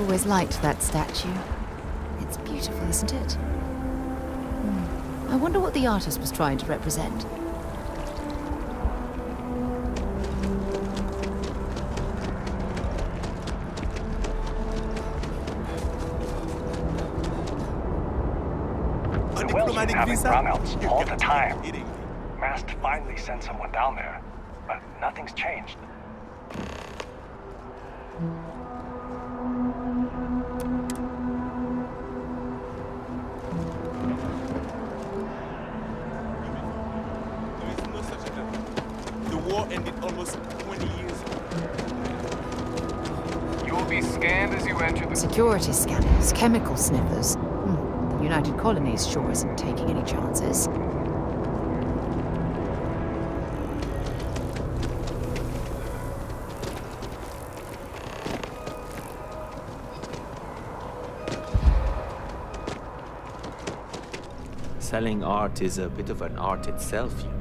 always liked that statue. It's beautiful, isn't it? I wonder what the artist was trying to represent. The Wells been having brownouts all the time. Mast finally sent someone down there, but nothing's changed. The war ended almost 20 years ago. You will be scanned as you enter the... Security scanners, chemical sniffers. The United Colonies sure isn't taking any chances. Selling art is a bit of an art itself, you know.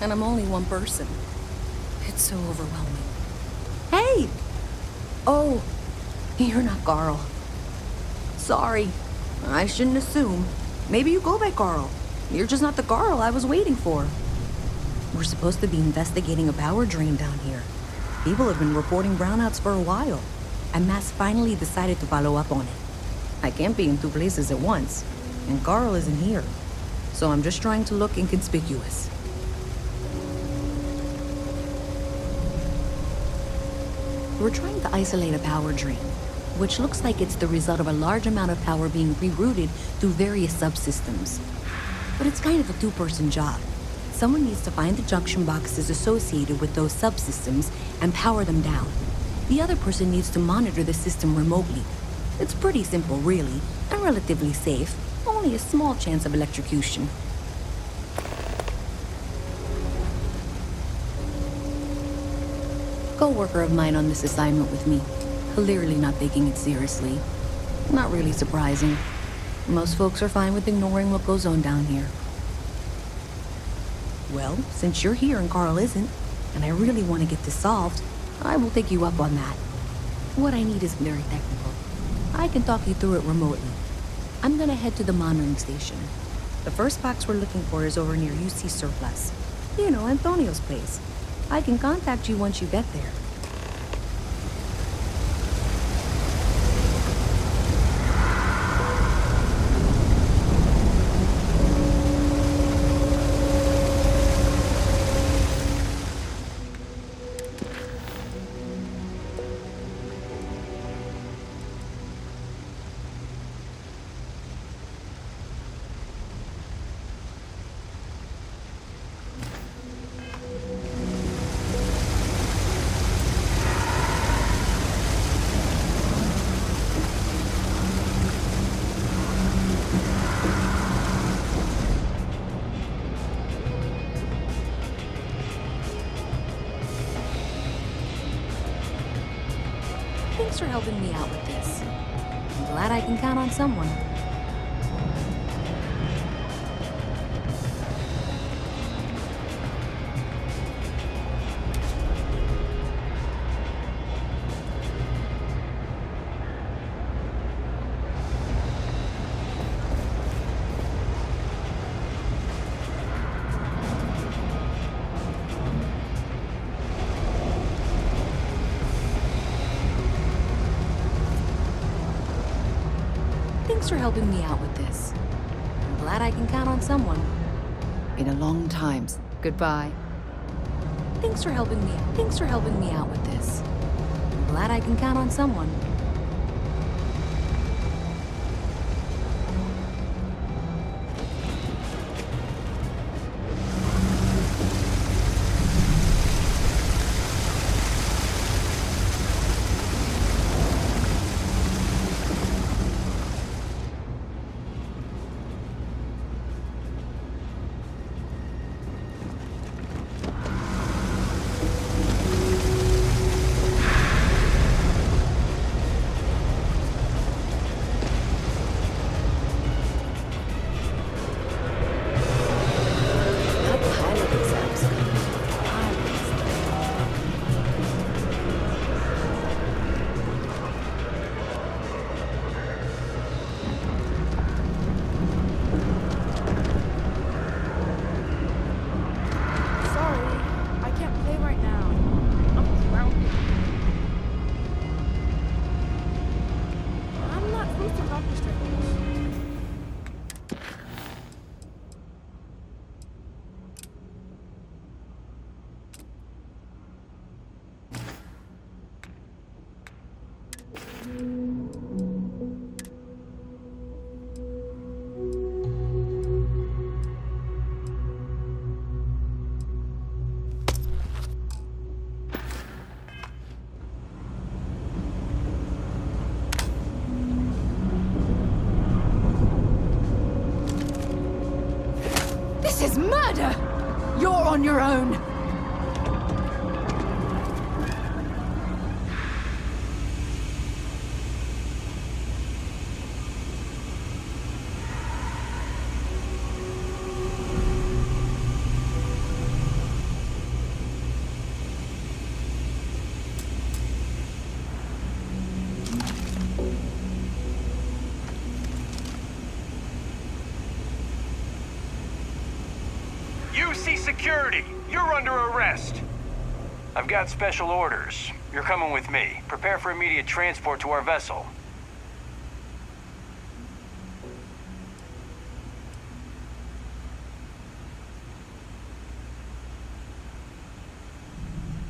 And I'm only one person. It's so overwhelming. Hey! Oh, you're not Carl. Sorry. I shouldn't assume. Maybe you go by Carl. You're just not the Carl I was waiting for. We're supposed to be investigating a power drain down here. People have been reporting brownouts for a while, and Mass finally decided to follow up on it. I can't be in two places at once, and Carl isn't here. So I'm just trying to look inconspicuous. We're trying to isolate a power drain, which looks like it's the result of a large amount of power being rerouted through various subsystems. But it's kind of a two-person job. Someone needs to find the junction boxes associated with those subsystems and power them down. The other person needs to monitor the system remotely. It's pretty simple, really, and relatively safe. Only a small chance of electrocution. Co-worker of mine on this assignment with me, clearly not taking it seriously. Not really surprising. Most folks are fine with ignoring what goes on down here. Well, since you're here and Carl isn't, and I really want to get this solved, I will take you up on that. What I need is very technical. I can talk you through it remotely. I'm gonna head to the monitoring station. The first box we're looking for is over near UC Surplus. You know, Antonio's place. I can contact you once you get there. Thanks for helping me out with this. I'm glad I can count on someone. Thanks for helping me out with this. I'm glad I can count on someone. Been a long time. Goodbye. Thanks for helping me out with this. I'm glad I can count on someone. That pilot exam's coming. Sorry, I can't play right now. I'm drowning. I'm not supposed to talk to strangers. This is murder! You're on your own! UC security! You're under arrest! I've got special orders. You're coming with me. Prepare for immediate transport to our vessel.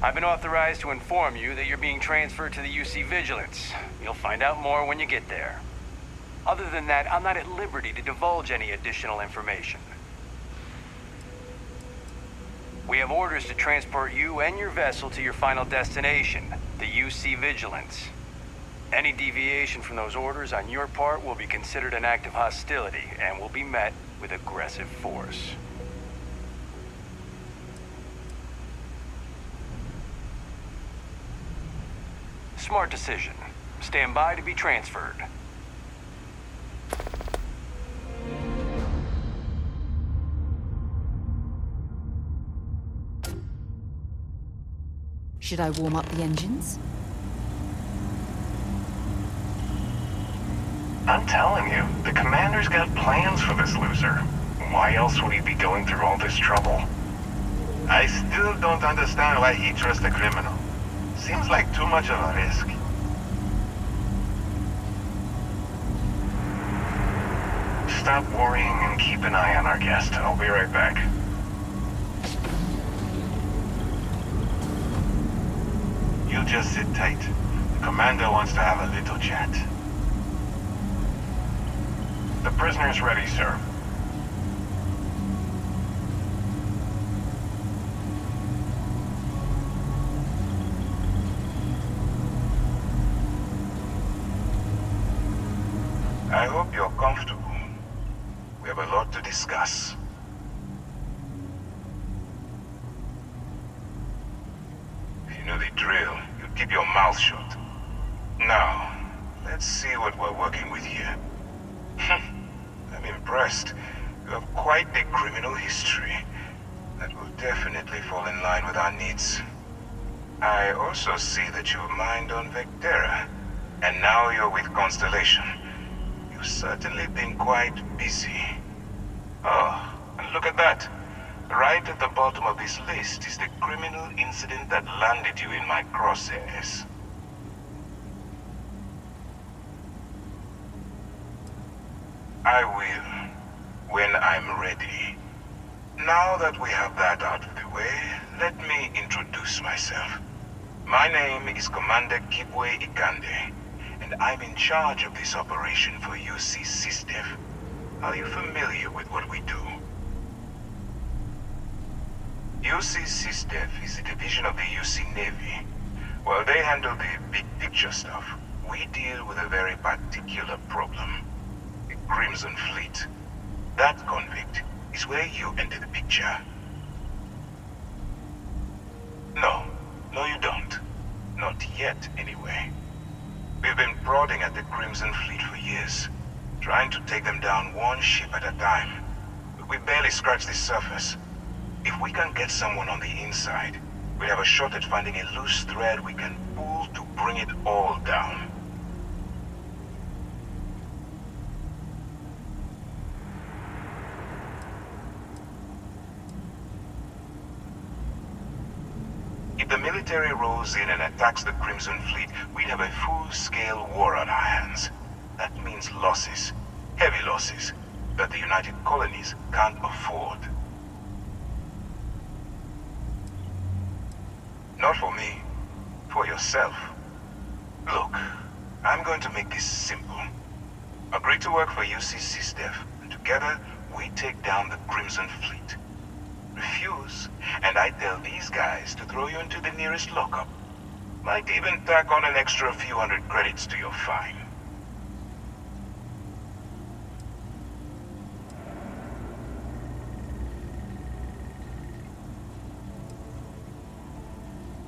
I've been authorized to inform you that you're being transferred to the UC Vigilance. You'll find out more when you get there. Other than that, I'm not at liberty to divulge any additional information. We have orders to transport you and your vessel to your final destination, the UC Vigilance. Any deviation from those orders on your part will be considered an act of hostility and will be met with aggressive force. Smart decision. Stand by to be transferred. Should I warm up the engines? I'm telling you, the commander's got plans for this loser. Why else would he be going through all this trouble? I still don't understand why he trusts a criminal. Seems like too much of a risk. Stop worrying and keep an eye on our guest. I'll be right back. You just sit tight. The commander wants to have a little chat. The prisoner's ready, sir. I hope you're comfortable. We have a lot to discuss. You know the drill. You keep your mouth shut. Now, let's see what we're working with here. I'm impressed. You have quite a criminal history. That will definitely fall in line with our needs. I also see that you mined on Vectera. And now you're with Constellation. You've certainly been quite busy. Oh, and look at that. Right at the bottom of this list is the criminal incident that landed you in my crosshairs. I will, when I'm ready. Now that we have that out of the way, let me introduce myself. My name is Commander Kibwe Ikande, and I'm in charge of this operation for UC SysDef. Are you familiar with what we do? UC SysDef is a division of the UC Navy. While they handle the big picture stuff, we deal with a very particular problem. The Crimson Fleet. That convict is where you enter the picture. No, you don't. Not yet, anyway. We've been prodding at the Crimson Fleet for years, trying to take them down one ship at a time. But we barely scratched the surface. If we can get someone on the inside, we have a shot at finding a loose thread we can pull to bring it all down. If the military rolls in and attacks the Crimson Fleet, we'd have a full-scale war on our hands. That means losses, heavy losses, that the United Colonies can't afford. Not for me, for yourself. Look, I'm going to make this simple. Agree to work for UC SysDef, and together we take down the Crimson Fleet. Refuse, and I tell these guys to throw you into the nearest lockup. Might even tack on an extra few hundred credits to your fine.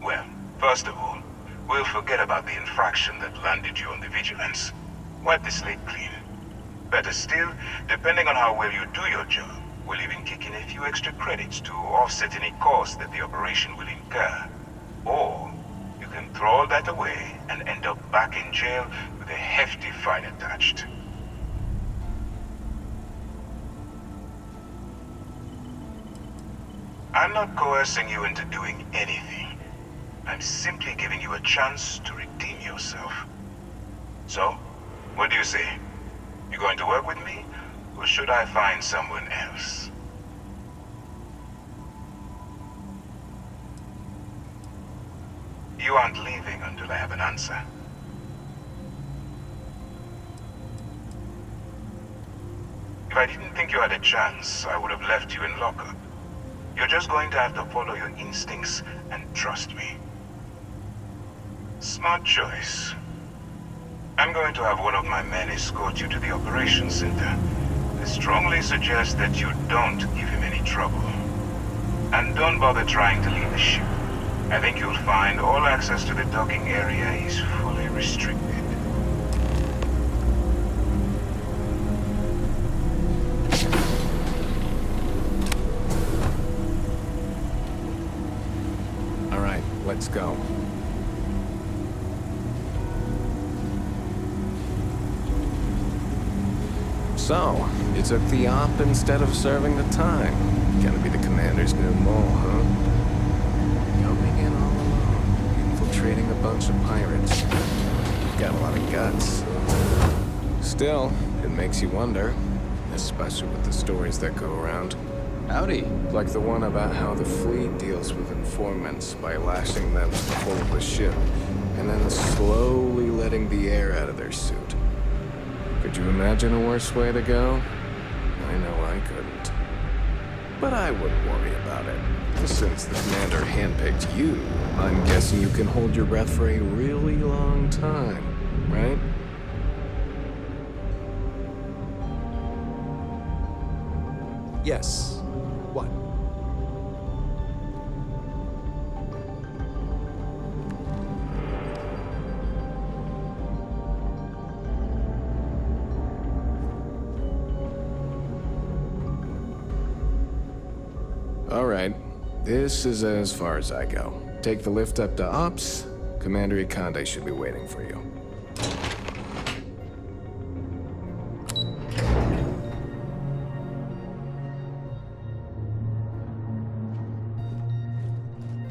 Well, first of all, we'll forget about the infraction that landed you on the Vigilance. Wipe the slate clean. Better still, depending on how well you do your job, we'll even kick in a few extra credits to offset any cost that the operation will incur. Or, you can throw all that away and end up back in jail with a hefty fine attached. I'm not coercing you into doing anything. I'm simply giving you a chance to redeem yourself. So, what do you say? You going to work with me? Or should I find someone else? You aren't leaving until I have an answer. If I didn't think you had a chance, I would have left you in lockup. You're just going to have to follow your instincts and trust me. Smart choice. I'm going to have one of my men escort you to the operations center. I strongly suggest that you don't give him any trouble. And don't bother trying to leave the ship. I think you'll find all access to the docking area is fully restricted. All right, let's go. So, you took the op instead of serving the time. Gonna be the commander's new mole, huh? Coming in all alone, infiltrating a bunch of pirates. You've got a lot of guts. Still, it makes you wonder, especially with the stories that go around. Howdy. Like the one about how the fleet deals with informants by lashing them to the hull of a ship, and then slowly letting the air out of their suit. Could you imagine a worse way to go? I know I couldn't. But I wouldn't worry about it. Since the commander handpicked you, I'm guessing you can hold your breath for a really long time, right? Yes. What? All right. This is as far as I go. Take the lift up to Ops. Commander Ikande should be waiting for you.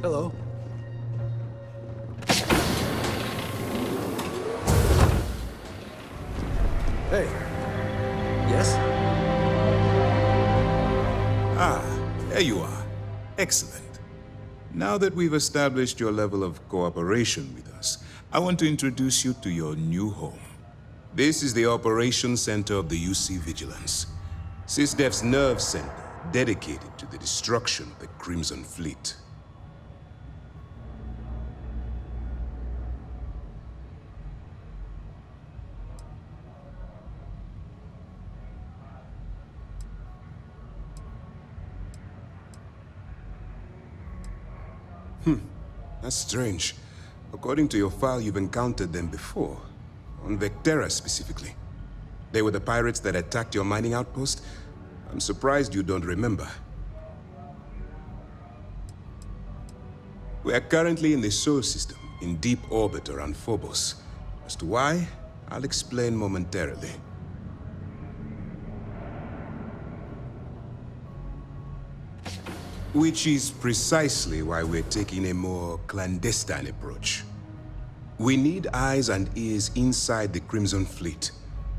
Hello. Hey. Yes? Ah, there you are. Excellent. Now that we've established your level of cooperation with us, I want to introduce you to your new home. This is the Operations Center of the UC Vigilance, SysDef's nerve center dedicated to the destruction of the Crimson Fleet. That's strange. According to your file, you've encountered them before. On Vectera specifically. They were the pirates that attacked your mining outpost? I'm surprised you don't remember. We are currently in the Sol system, in deep orbit around Phobos. As to why, I'll explain momentarily. Which is precisely why we're taking a more clandestine approach. We need eyes and ears inside the Crimson Fleet.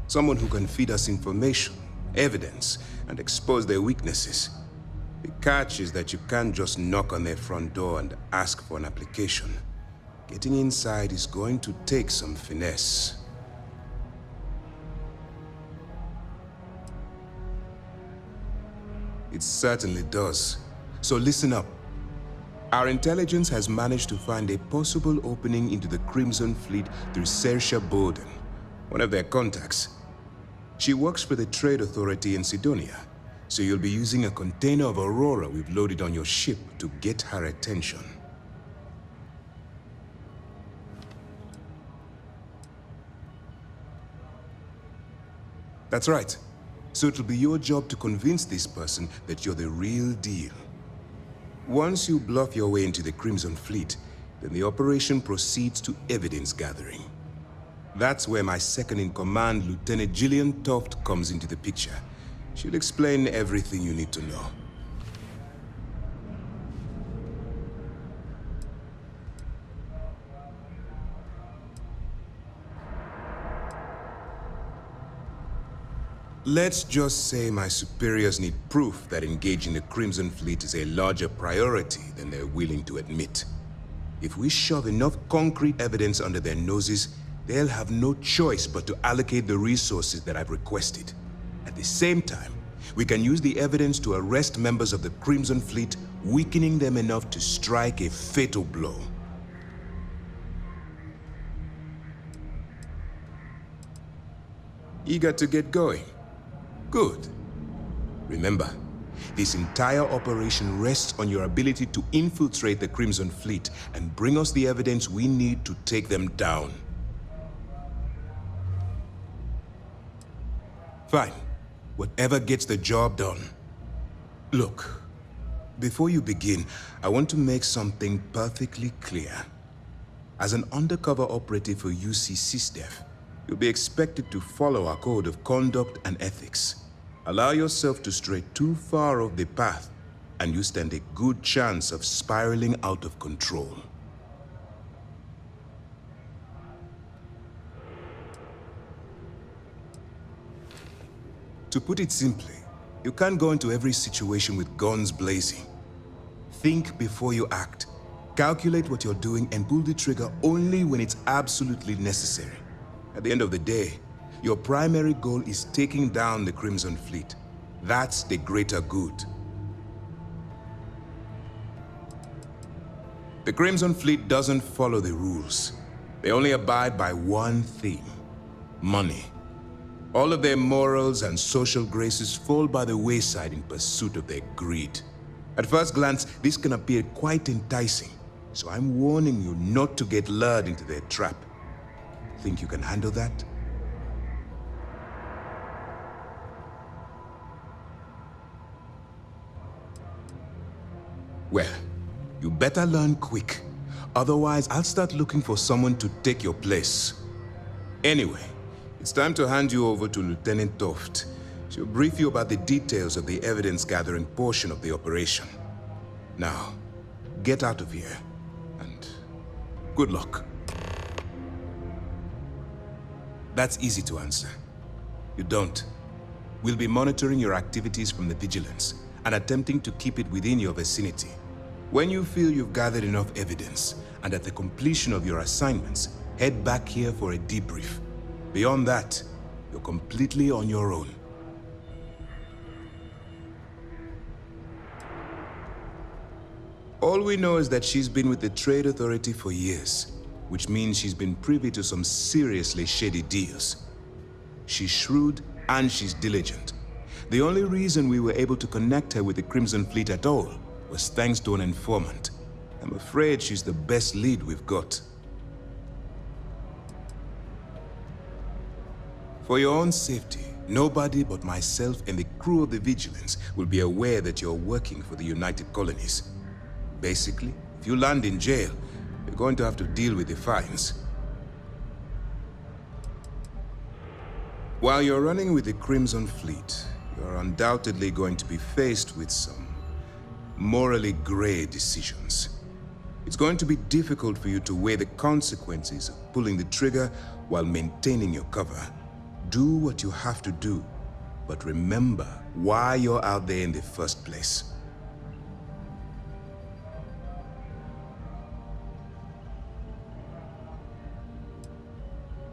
Someone who can feed us information, evidence, and expose their weaknesses. The catch is that you can't just knock on their front door and ask for an application. Getting inside is going to take some finesse. It certainly does. So listen up. Our intelligence has managed to find a possible opening into the Crimson Fleet through Saoirse Bowden, one of their contacts. She works for the Trade Authority in Sidonia, so you'll be using a container of Aurora we've loaded on your ship to get her attention. That's right. So it'll be your job to convince this person that you're the real deal. Once you bluff your way into the Crimson Fleet, then the operation proceeds to evidence gathering. That's where my second-in-command, Lieutenant Gillian Toft, comes into the picture. She'll explain everything you need to know. Let's just say my superiors need proof that engaging the Crimson Fleet is a larger priority than they're willing to admit. If we shove enough concrete evidence under their noses, they'll have no choice but to allocate the resources that I've requested. At the same time, we can use the evidence to arrest members of the Crimson Fleet, weakening them enough to strike a fatal blow. Eager to get going? Good. Remember, this entire operation rests on your ability to infiltrate the Crimson Fleet and bring us the evidence we need to take them down. Fine. Whatever gets the job done. Look, before you begin, I want to make something perfectly clear. As an undercover operative for UC SysDef, you'll be expected to follow our code of conduct and ethics. Allow yourself to stray too far off the path, and you stand a good chance of spiraling out of control. To put it simply, you can't go into every situation with guns blazing. Think before you act. Calculate what you're doing and pull the trigger only when it's absolutely necessary. At the end of the day, your primary goal is taking down the Crimson Fleet. That's the greater good. The Crimson Fleet doesn't follow the rules. They only abide by one thing: money. All of their morals and social graces fall by the wayside in pursuit of their greed. At first glance, this can appear quite enticing, so I'm warning you not to get lured into their trap. Think you can handle that? Well, you better learn quick. Otherwise, I'll start looking for someone to take your place. Anyway, it's time to hand you over to Lieutenant Toft. She'll brief you about the details of the evidence-gathering portion of the operation. Now, get out of here, and good luck. That's easy to answer. You don't. We'll be monitoring your activities from the Vigilance and attempting to keep it within your vicinity. When you feel you've gathered enough evidence, and at the completion of your assignments, head back here for a debrief. Beyond that, you're completely on your own. All we know is that she's been with the Trade Authority for years, which means she's been privy to some seriously shady deals. She's shrewd and she's diligent. The only reason we were able to connect her with the Crimson Fleet at all was thanks to an informant. I'm afraid she's the best lead we've got. For your own safety, nobody but myself and the crew of the Vigilance will be aware that you're working for the United Colonies. Basically, if you land in jail, you're going to have to deal with the fines. While you're running with the Crimson Fleet, you're undoubtedly going to be faced with some morally gray decisions. It's going to be difficult for you to weigh the consequences of pulling the trigger while maintaining your cover. Do what you have to do, but remember why you're out there in the first place.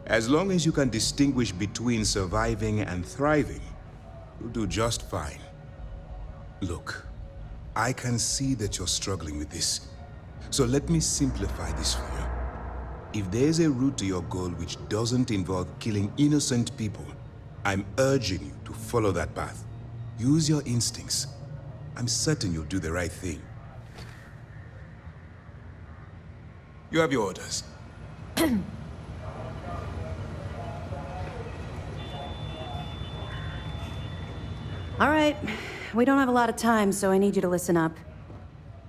As long as you can distinguish between surviving and thriving, you'll do just fine. Look, I can see that you're struggling with this. So let me simplify this for you. If there's a route to your goal which doesn't involve killing innocent people, I'm urging you to follow that path. Use your instincts. I'm certain you'll do the right thing. You have your orders. All right, we don't have a lot of time, so I need you to listen up.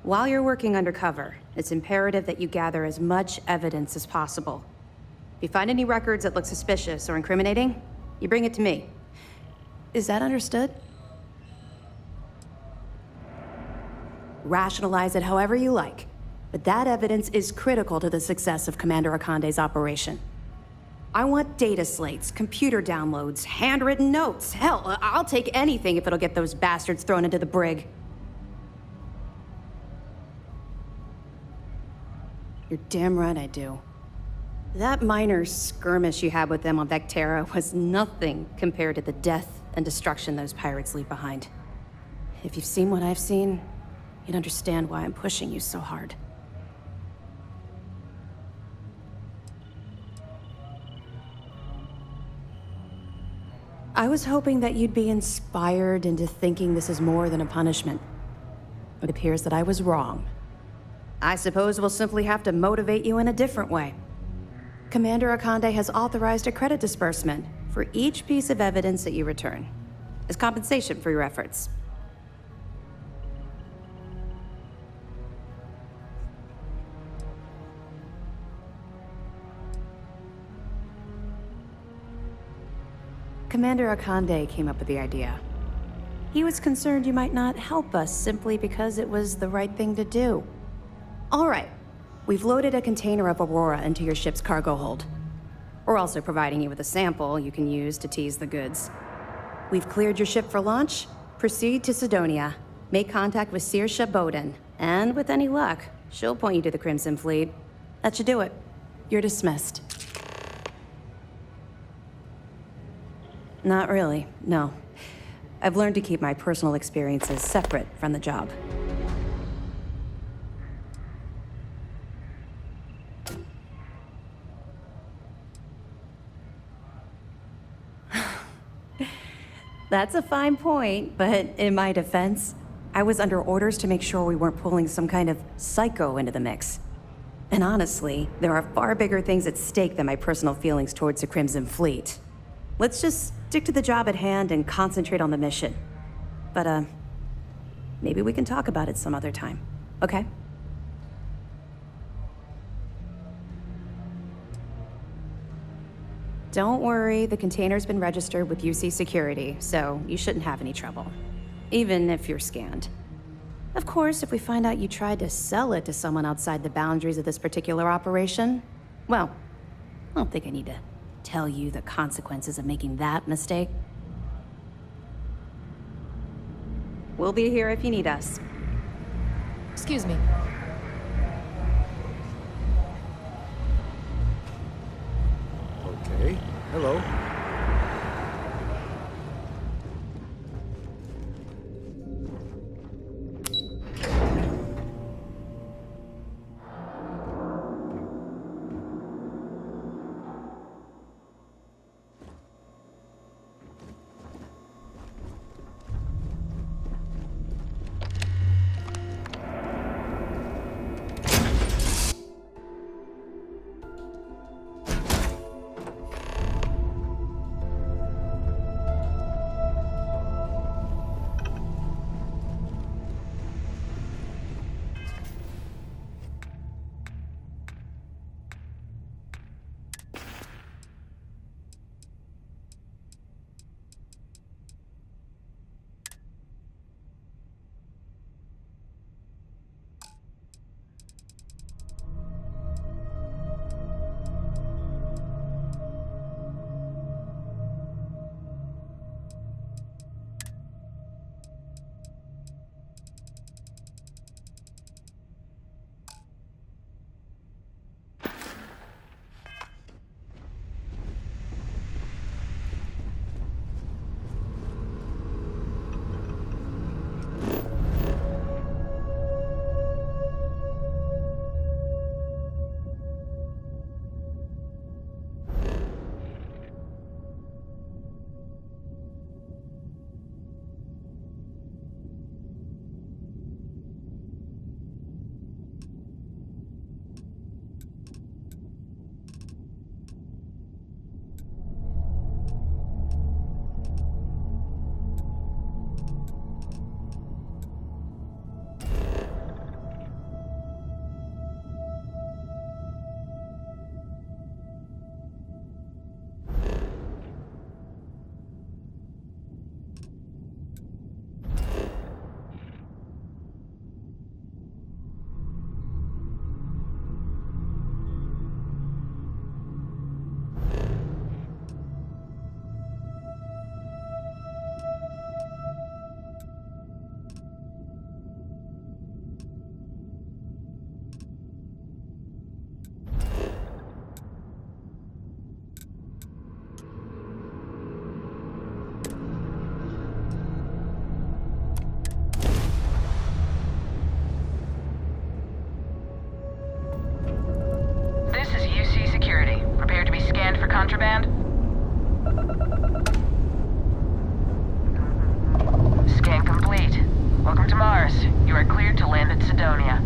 While you're working undercover, it's imperative that you gather as much evidence as possible. If you find any records that look suspicious or incriminating, you bring it to me. Is that understood? Rationalize it however you like, but that evidence is critical to the success of Commander Akande's operation. I want data slates, computer downloads, handwritten notes. Hell, I'll take anything if it'll get those bastards thrown into the brig. You're damn right I do. That minor skirmish you had with them on Vectera was nothing compared to the death and destruction those pirates leave behind. If you've seen what I've seen, you'd understand why I'm pushing you so hard. I was hoping that you'd be inspired into thinking this is more than a punishment. It appears that I was wrong. I suppose we'll simply have to motivate you in a different way. Commander Akande has authorized a credit disbursement for each piece of evidence that you return, as compensation for your efforts. Commander Akande came up with the idea. He was concerned you might not help us simply because it was the right thing to do. All right, we've loaded a container of Aurora into your ship's cargo hold. We're also providing you with a sample you can use to tease the goods. We've cleared your ship for launch. Proceed to Sidonia. Make contact with Saoirse Bowden. And with any luck, she'll point you to the Crimson Fleet. That should do it. You're dismissed. Not really, no. I've learned to keep my personal experiences separate from the job. That's a fine point, but in my defense, I was under orders to make sure we weren't pulling some kind of psycho into the mix. And honestly, there are far bigger things at stake than my personal feelings towards the Crimson Fleet. Let's just stick to the job at hand and concentrate on the mission. But, maybe we can talk about it some other time, okay? Don't worry, the container's been registered with UC Security, so you shouldn't have any trouble. Even if you're scanned. Of course, if we find out you tried to sell it to someone outside the boundaries of this particular operation, well, I don't think I need to tell you the consequences of making that mistake. We'll be here if you need us. Excuse me. Okay. Hello. Contraband? Scan complete. Welcome to Mars. You are cleared to land at Sidonia.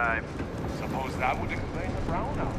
drive. Suppose that would explain the brownout.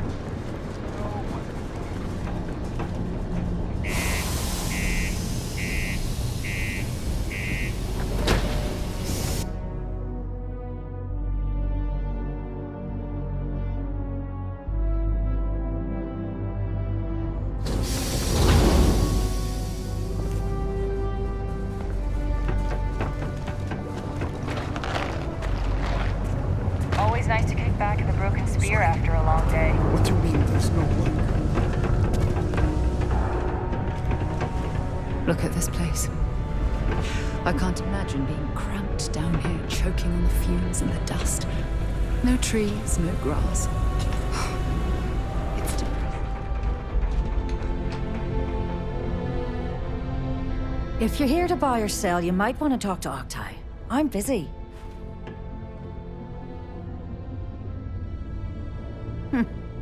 Always nice to kick back in the broken spear after a long day. What do you mean there's no one? Look at this place. I can't imagine being cramped down here, choking on the fumes and the dust. No trees, no grass. It's depressing. If you're here to buy or sell, you might want to talk to Octai. I'm busy.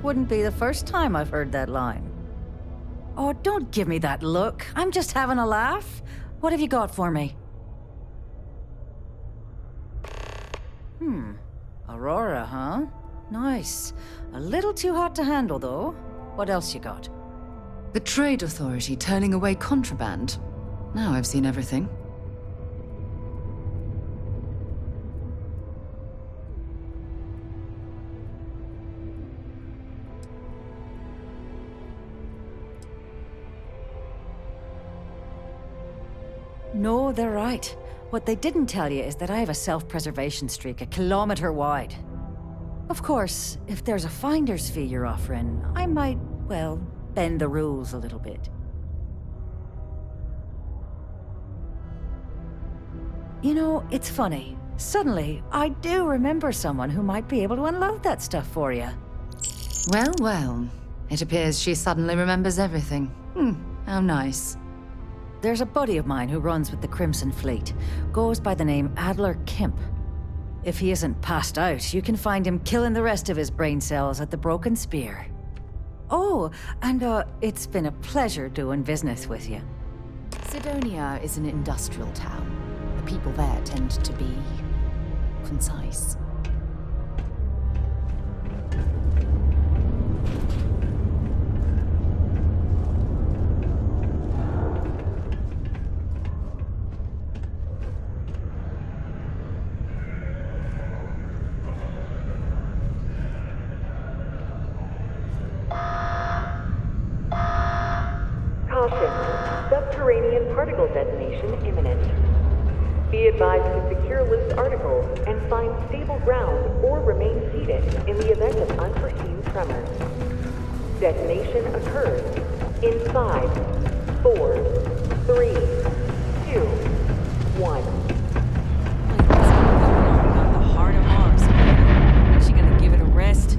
Wouldn't be the first time I've heard that line. Oh, don't give me that look. I'm just having a laugh. What have you got for me? Aurora, huh? Nice. A little too hot to handle, though. What else you got? The Trade Authority turning away contraband. Now I've seen everything. No, they're right. What they didn't tell you is that I have a self-preservation streak 1 kilometer wide. Of course, if there's a finder's fee you're offering, I might, well, bend the rules a little bit. You know, it's funny. Suddenly, I do remember someone who might be able to unload that stuff for you. Well, well. It appears she suddenly remembers everything. How nice. There's a buddy of mine who runs with the Crimson Fleet. Goes by the name Adler Kemp. If he isn't passed out, you can find him killing the rest of his brain cells at the Broken Spear. Oh, and it's been a pleasure doing business with you. Sidonia is an industrial town. The people there tend to be concise. Subterranean particle detonation imminent. Be advised to secure loose articles and find stable ground or remain seated in the event of unforeseen tremors. Detonation occurs in 5, 4, 3, 2, 1. Got the heart of Mars. Is she gonna give it a rest?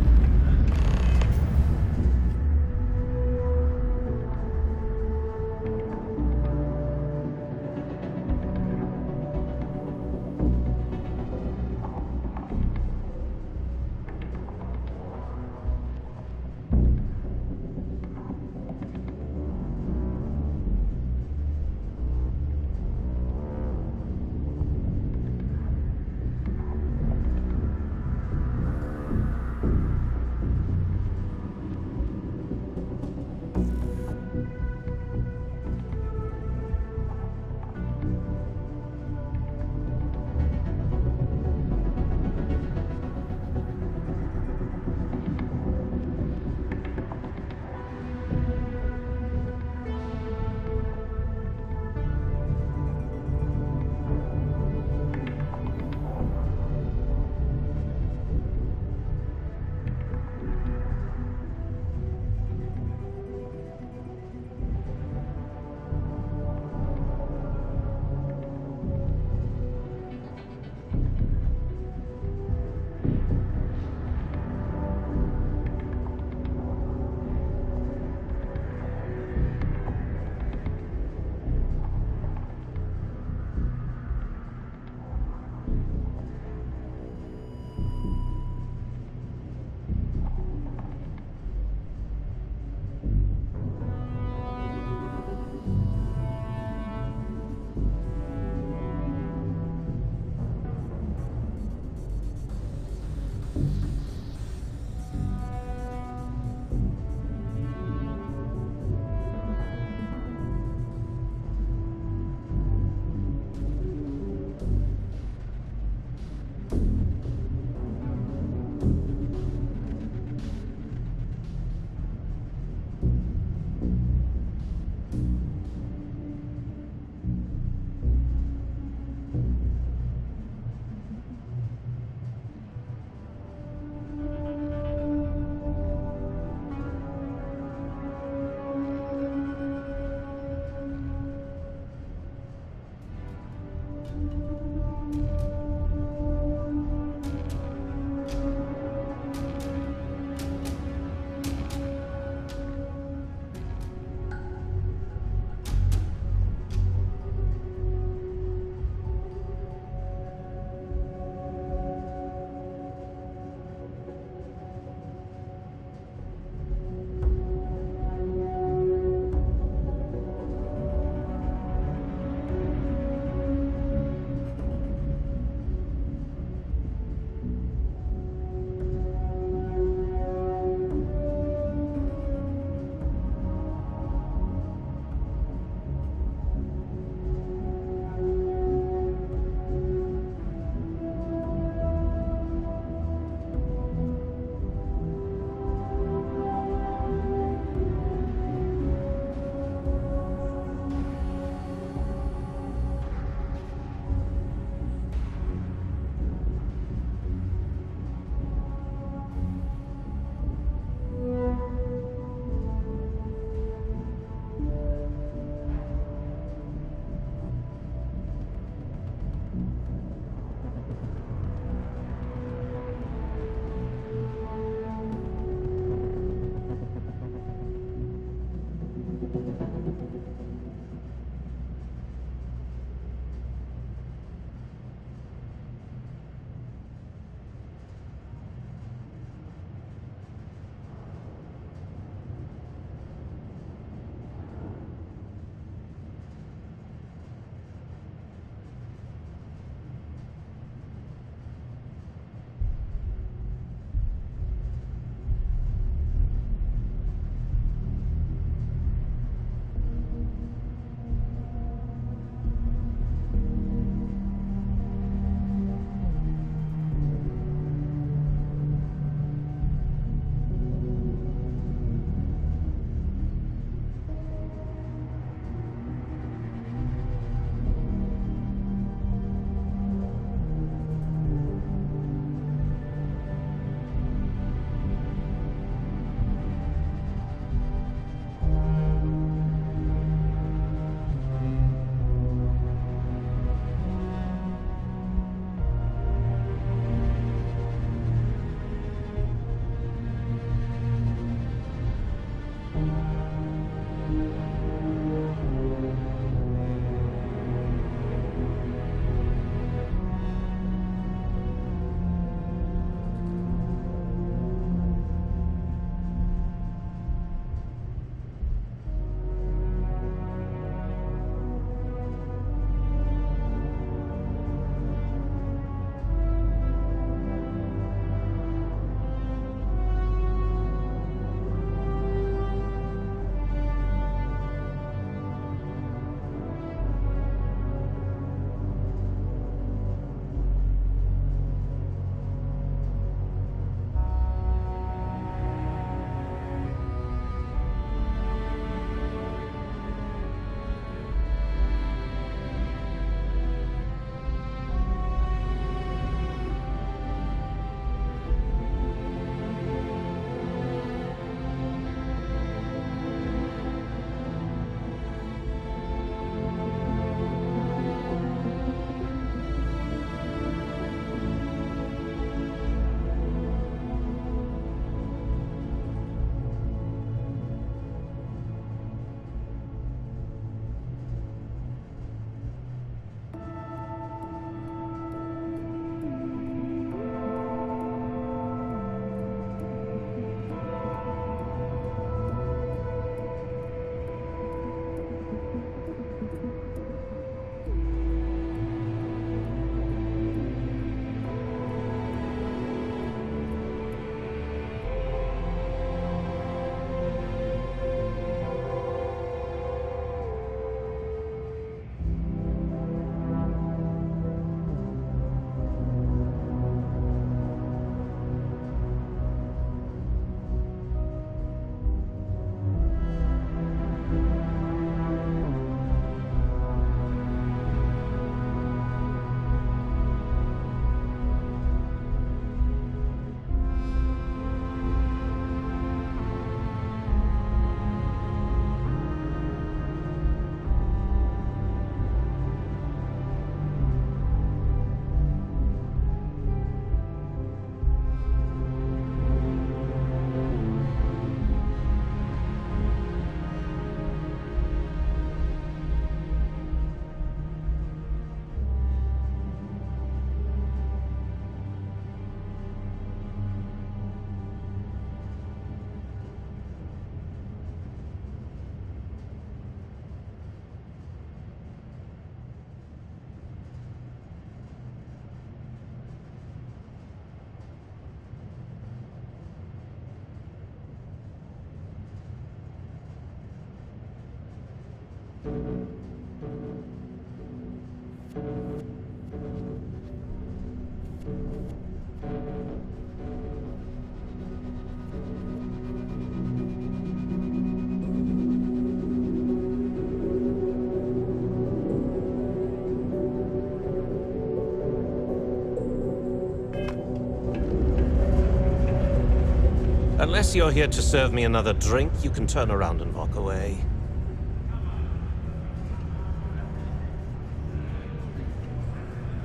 Unless you're here to serve me another drink, you can turn around and walk away.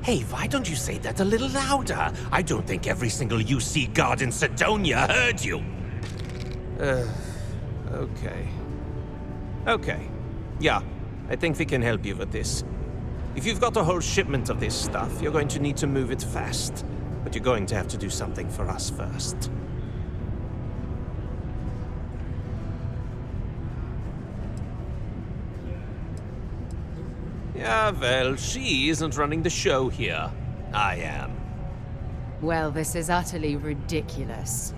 Hey, why don't you say that a little louder? I don't think every single UC guard in Sidonia heard you. Okay. Okay. Yeah, I think we can help you with this. If you've got a whole shipment of this stuff, you're going to need to move it fast. But you're going to have to do something for us first. Yeah, well, she isn't running the show here. I am. Well, this is utterly ridiculous.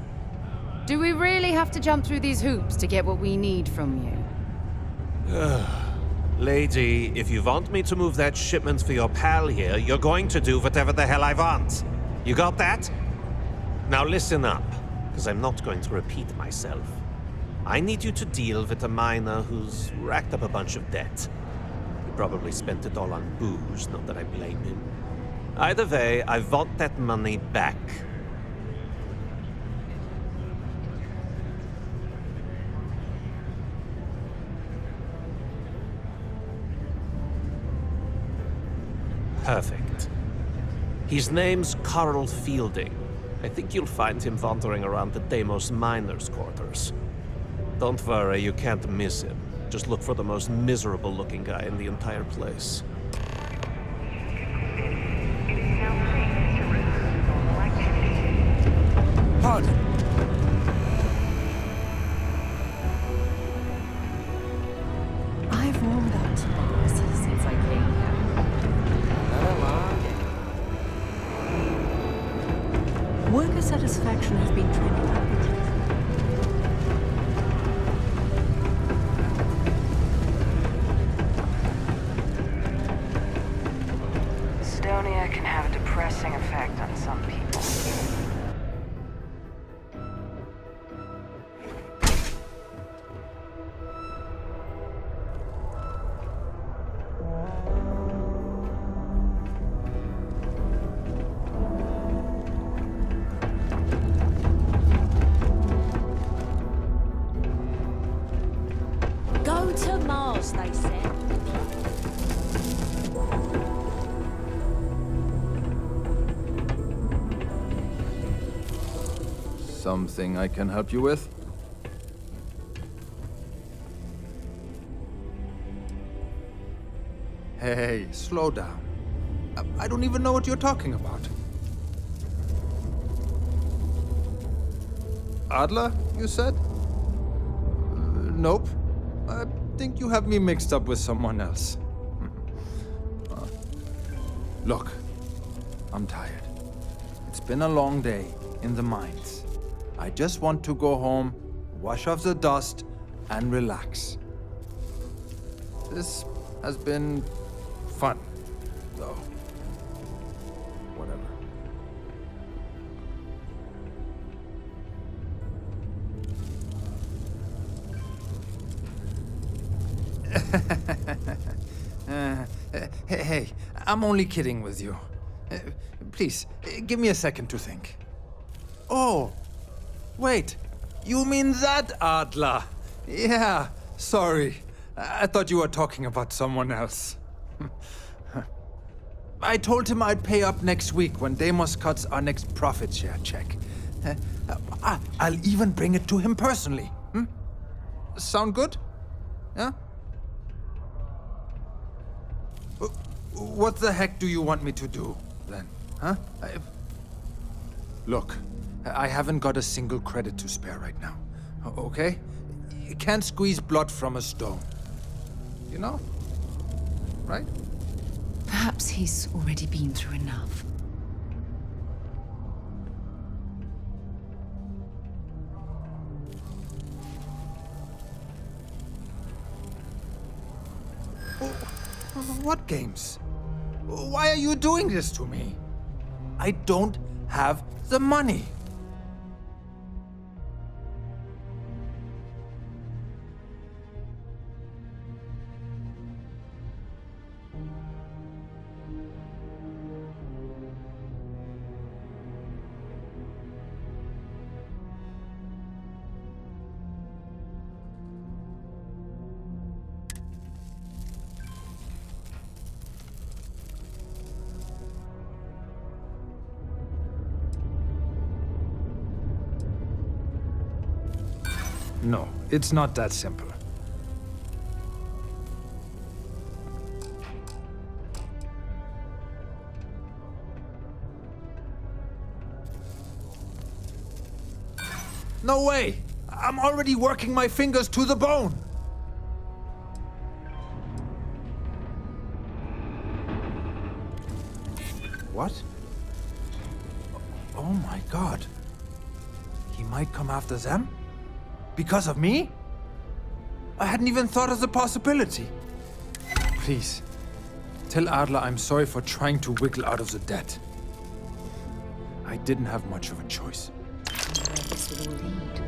Do we really have to jump through these hoops to get what we need from you? Lady, if you want me to move that shipment for your pal here, you're going to do whatever the hell I want. You got that? Now listen up, because I'm not going to repeat myself. I need you to deal with a miner who's racked up a bunch of debt. He probably spent it all on booze, not that I blame him. Either way, I want that money back. Perfect. His name's Carl Fielding. I think you'll find him wandering around the Deimos miners' quarters. Don't worry, you can't miss him. Just look for the most miserable-looking guy in the entire place. Pardon. I've roamed out to Mars since I came here. Worker satisfaction has been trending upwards. Estonia can have a depressing effect on some people. Go to Mars, they said. Something I can help you with? Hey, slow down. I don't even know what you're talking about. Adler, you said? Nope. I think you have me mixed up with someone else. Look, I'm tired. It's been a long day in the mines. I just want to go home, wash off the dust, and relax. This has been fun, though. Whatever. Hey, I'm only kidding with you. Please, give me a second to think. Oh, wait, you mean that Adler? Yeah, sorry. I thought you were talking about someone else. I told him I'd pay up next week when Deimos cuts our next profit share check. I'll even bring it to him personally. Sound good? Yeah? What the heck do you want me to do, then? Huh? Look, I haven't got a single credit to spare right now. Okay? You can't squeeze blood from a stone. You know? Right? Perhaps he's already been through enough. What games? Why are you doing this to me? I don't have the money. No, it's not that simple. No way! I'm already working my fingers to the bone! What? Oh my god. He might come after them? Because of me? I hadn't even thought of the possibility. Please, tell Adler I'm sorry for trying to wiggle out of the debt. I didn't have much of a choice. This will lead.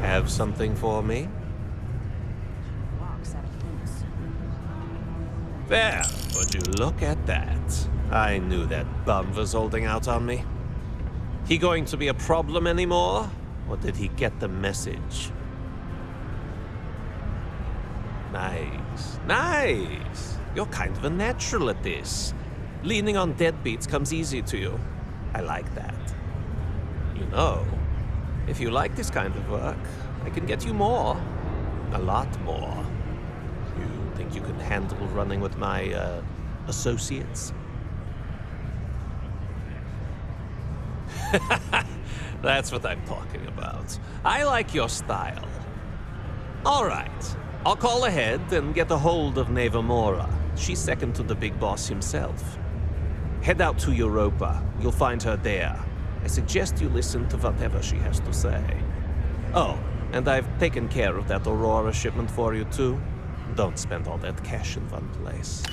Have something for me? There, would you look at that? I knew that bum was holding out on me. He going to be a problem anymore? Or did he get the message? Nice, nice. You're kind of a natural at this. Leaning on deadbeats comes easy to you. I like that. You know, if you like this kind of work, I can get you more. A lot more. You think you can handle running with my, associates? That's what I'm talking about. I like your style. All right. I'll call ahead and get a hold of Neva Mora. She's second to the big boss himself. Head out to Europa. You'll find her there. I suggest you listen to whatever she has to say. Oh, and I've taken care of that Aurora shipment for you too. Don't spend all that cash in one place.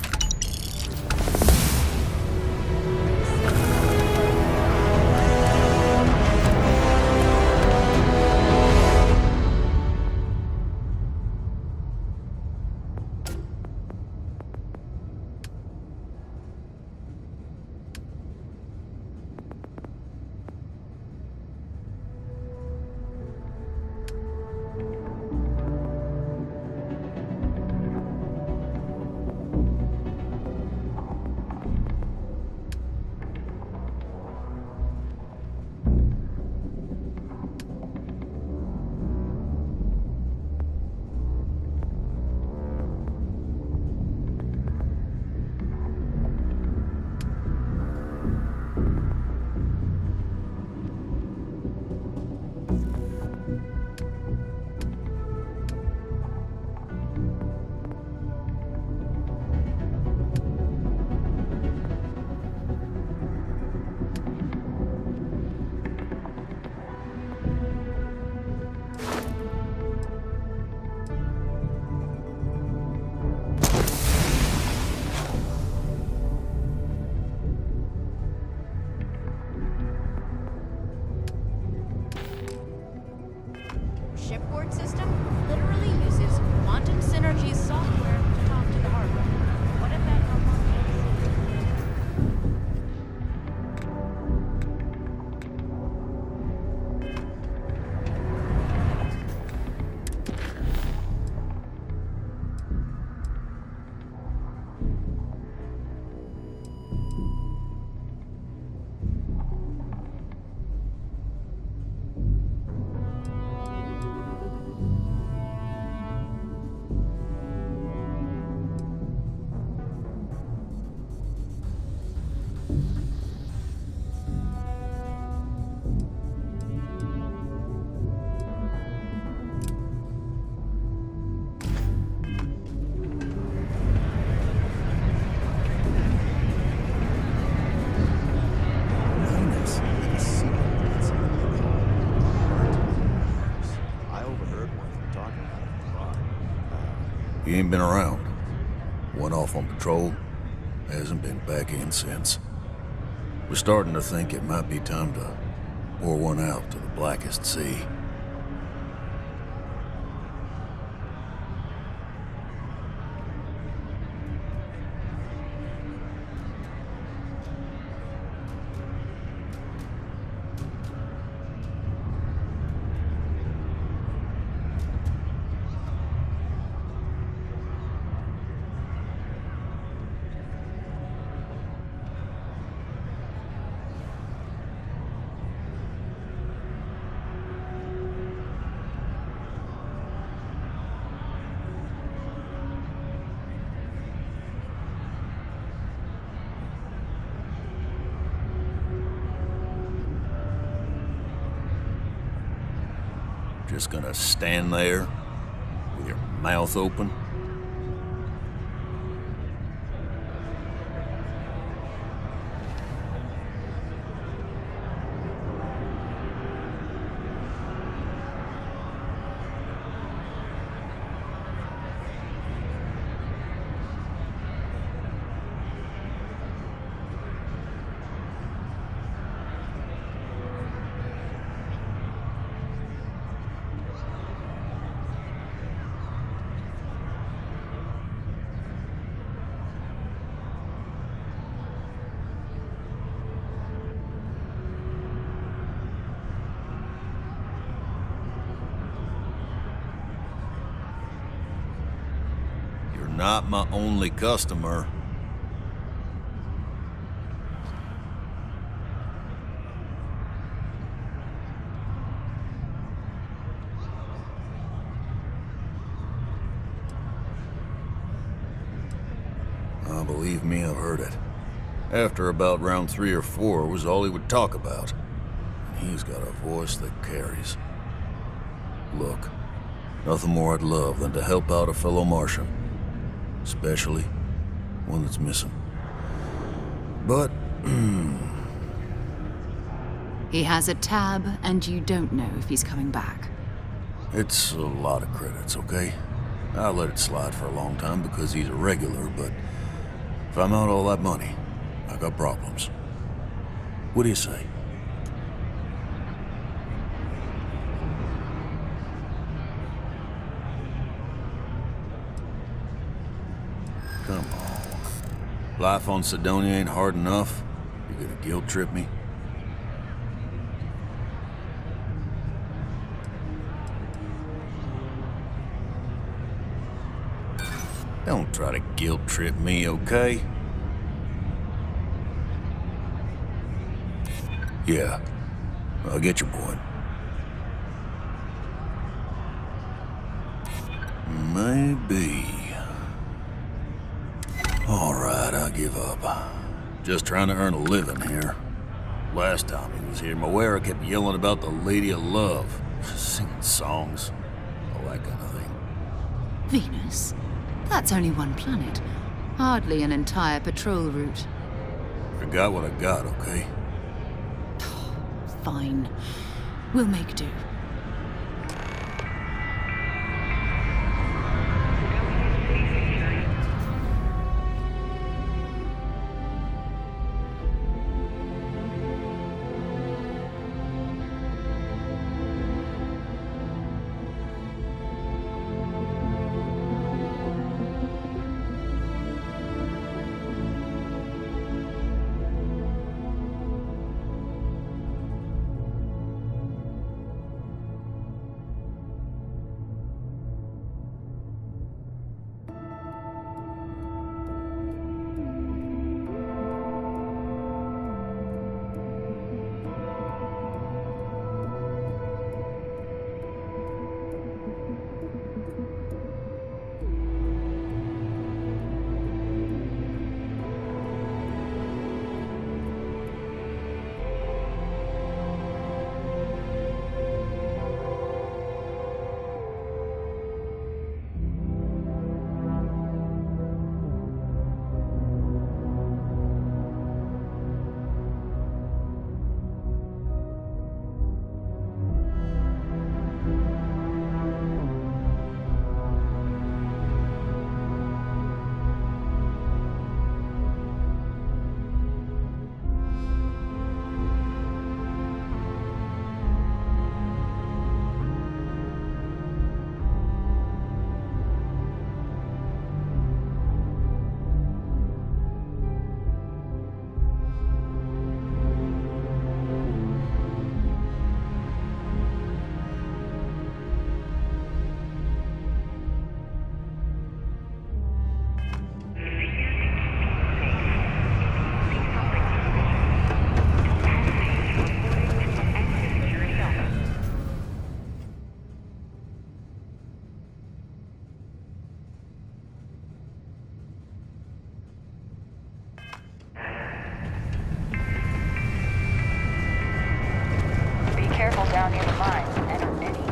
He ain't been around. Went off on patrol. Hasn't been back in since. We're starting to think it might be time to pour one out to the blackest sea. Just gonna stand there with your mouth open? Not my only customer. Believe me, I've heard it. After about round 3 or 4 was all he would talk about. And he's got a voice that carries. Look, nothing more I'd love than to help out a fellow Martian. Especially one that's missing. But, He has a tab, and you don't know if he's coming back. It's a lot of credits, okay? I let it slide for a long time because he's a regular, but if I'm out all that money, I got problems. What do you say? Come on. Life on Sidonia ain't hard enough. You gonna guilt trip me? Don't try to guilt trip me, okay? Yeah, I get your point. Maybe. All right, I give up. Just trying to earn a living here. Last time he was here, Moira kept yelling about the Lady of Love, singing songs, all that kind of thing. Venus? That's only one planet. Hardly an entire patrol route. I got what I got, okay? Fine. We'll make do. down near the mines, and any...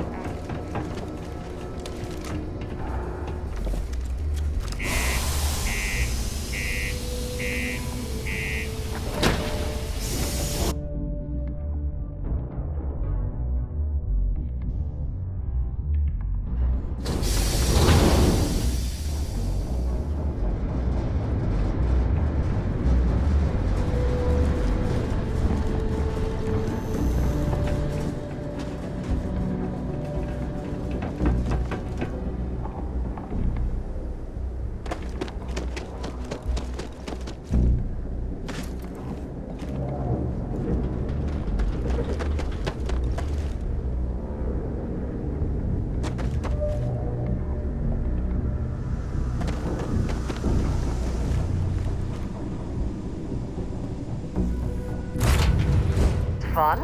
Fun?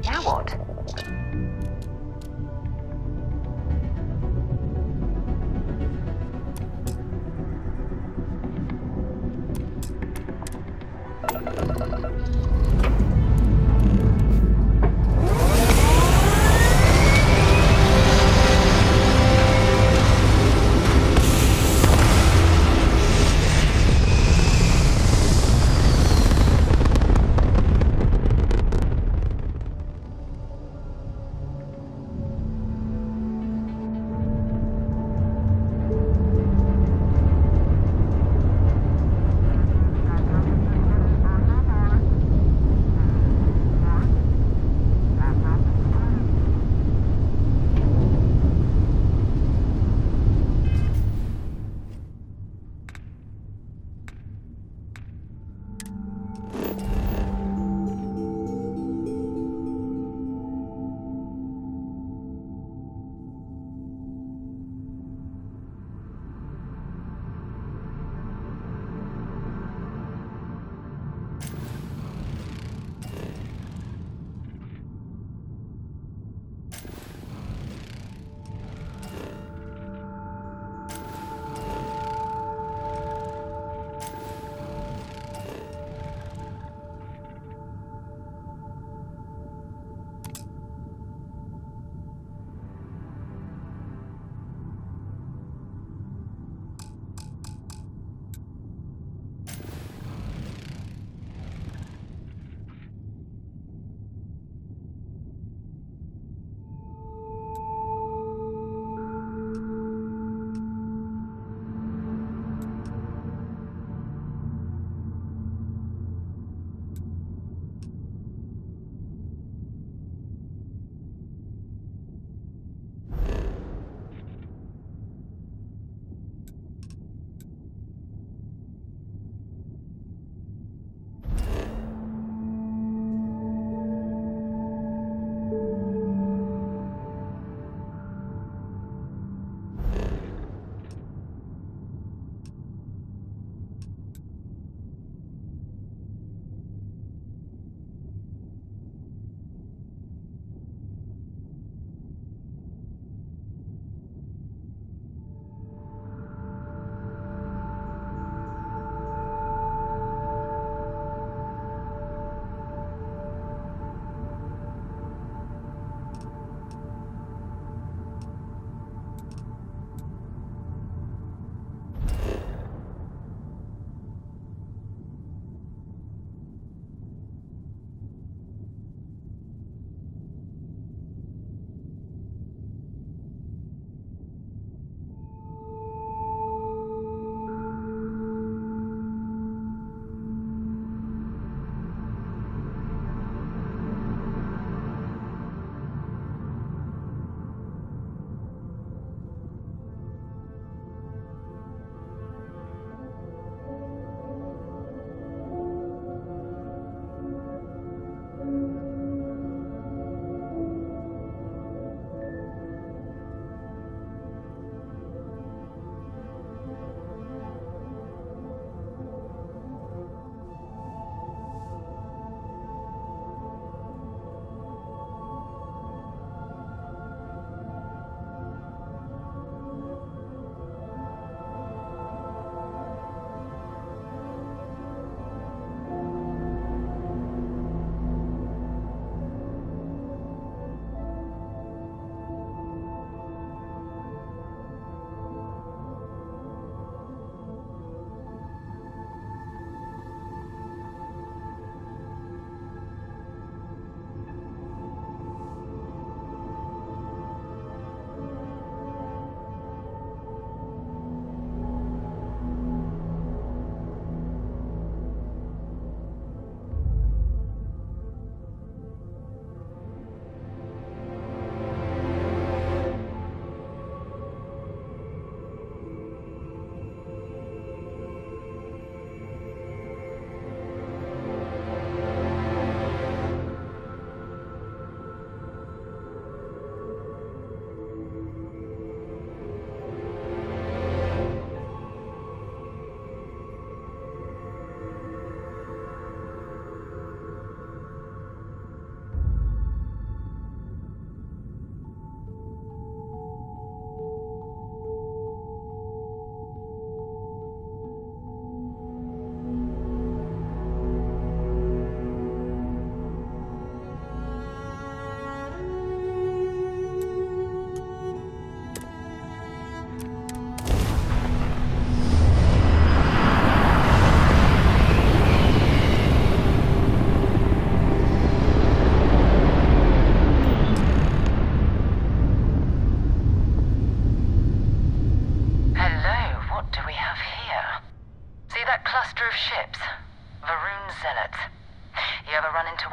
Now what?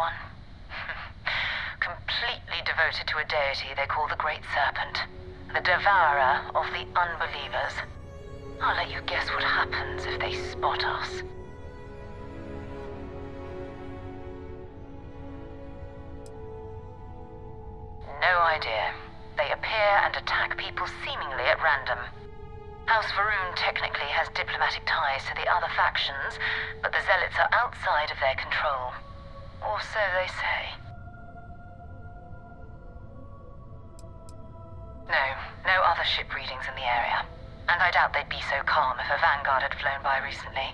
one. Completely devoted to a deity they call the Great Serpent, the devourer of the unbelievers. I'll let you guess what happens if they spot us. No idea. They appear and attack people seemingly at random. House Varun technically has diplomatic ties to the other factions, but the Zealots are outside of their control. Or so they say. No other ship readings in the area. And I doubt they'd be so calm if a Vanguard had flown by recently.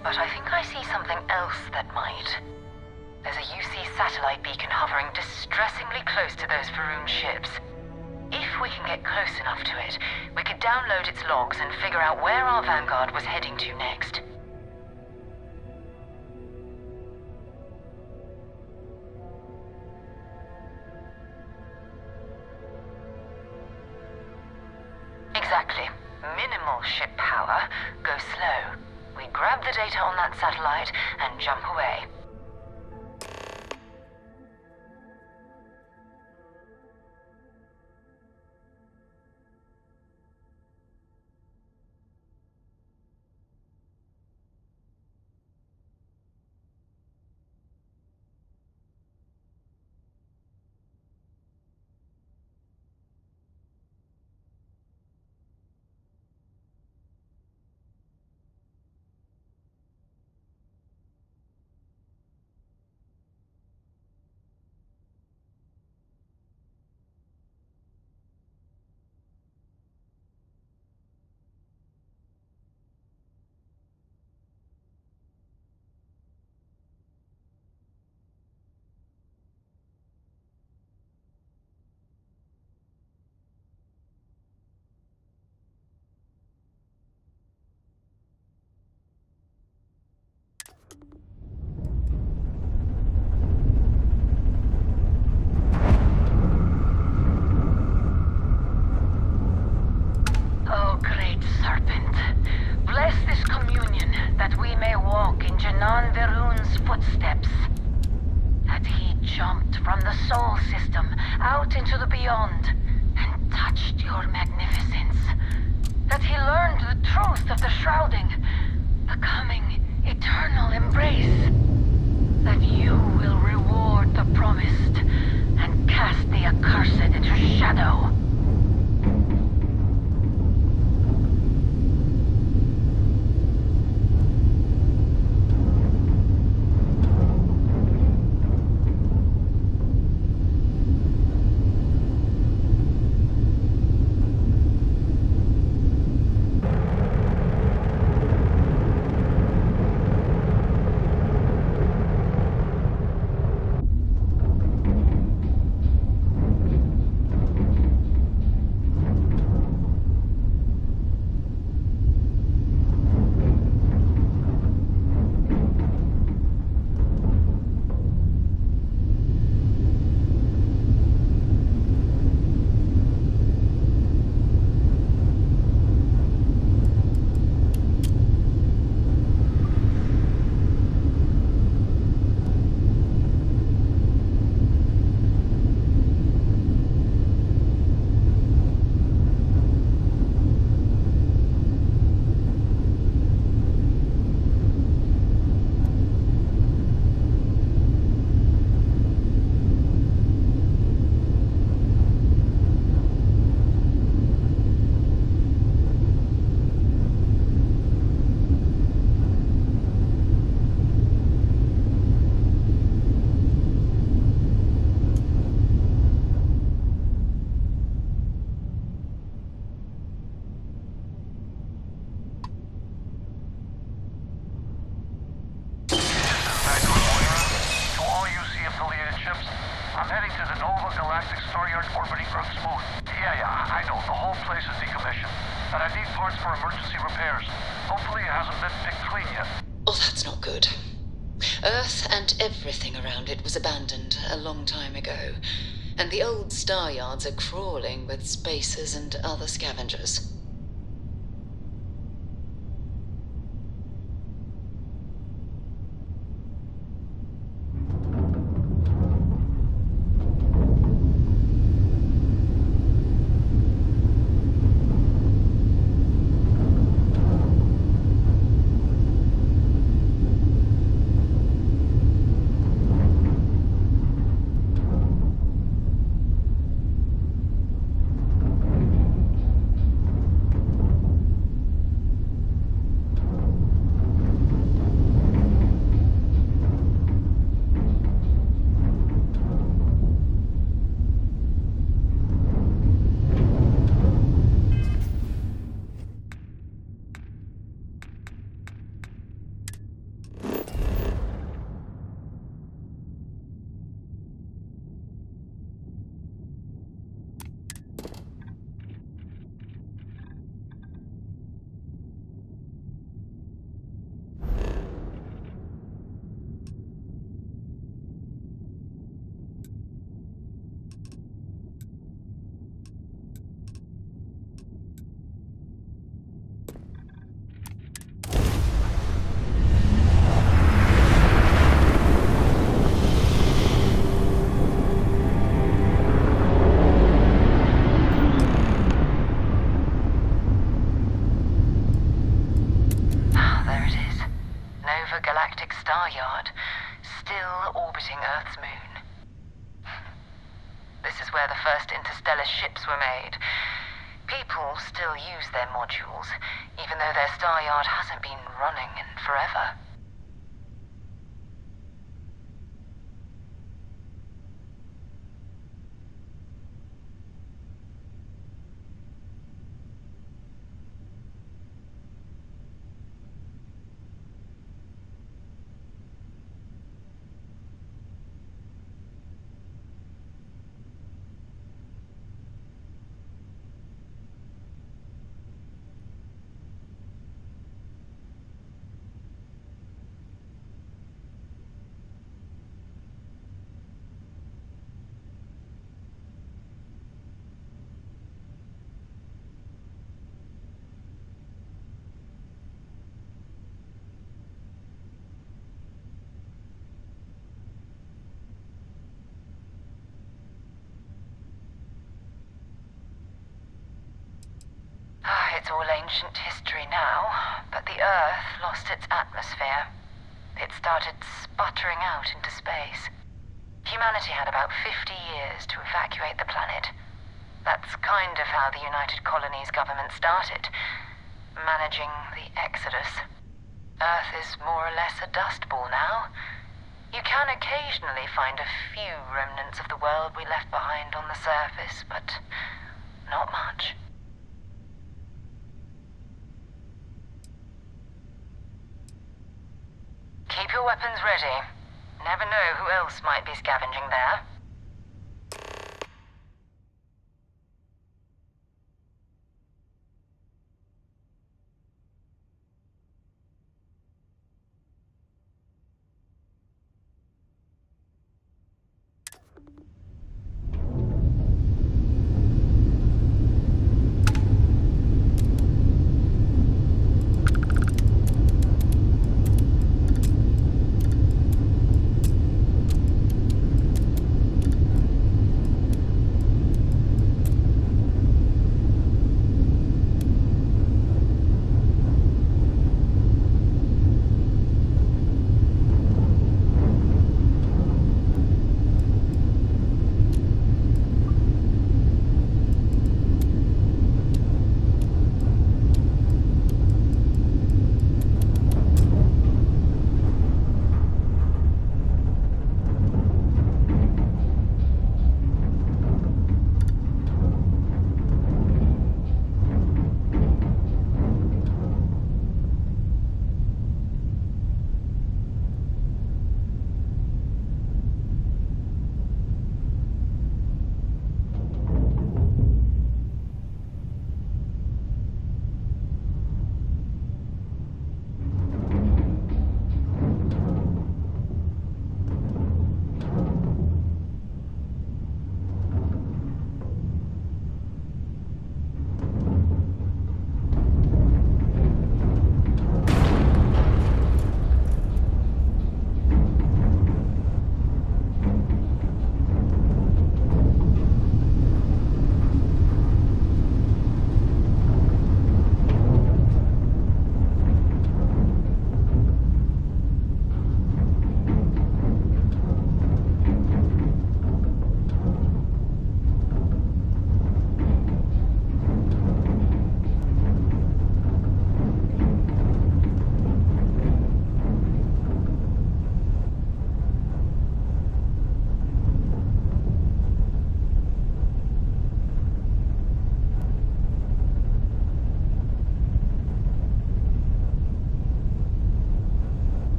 But I think I see something else that might. There's a UC satellite beacon hovering distressingly close to those Varun ships. If we can get close enough to it, we could download its logs and figure out where our Vanguard was heading to next. Exactly. Minimal ship power. Go slow. We grab the data on that satellite and jump away. Footsteps. That he jumped from the Soul System out into the beyond and touched your magnificence. That he learned the truth of the shrouding, the coming eternal embrace. That you will reward the promised and cast the accursed into shadow. parts for emergency repairs. Hopefully it hasn't been picked clean yet. Oh, that's not good. Earth and everything around it was abandoned a long time ago, and the old star yards are crawling with spacers and other scavengers. Ships were made. People still use their modules, even though their star yard hasn't been running in forever. It's all ancient history now, but the Earth lost its atmosphere. It started sputtering out into space. Humanity had about 50 years to evacuate the planet. That's kind of how the United Colonies government started, managing the exodus. Earth is more or less a dust ball now. You can occasionally find a few remnants of the world we left behind on the surface, but not much. Keep your weapons ready. Never know who else might be scavenging there.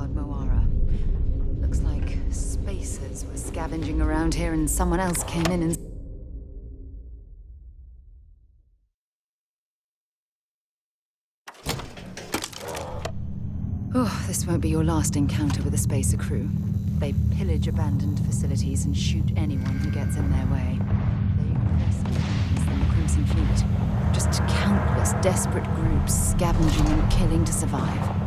disregard Moara. Looks like spacers were scavenging around here and someone else came in and... Oh, this won't be your last encounter with a spacer crew. They pillage abandoned facilities and shoot anyone who gets in their way. They are less organized than the Crimson Fleet. Just countless desperate groups scavenging and killing to survive.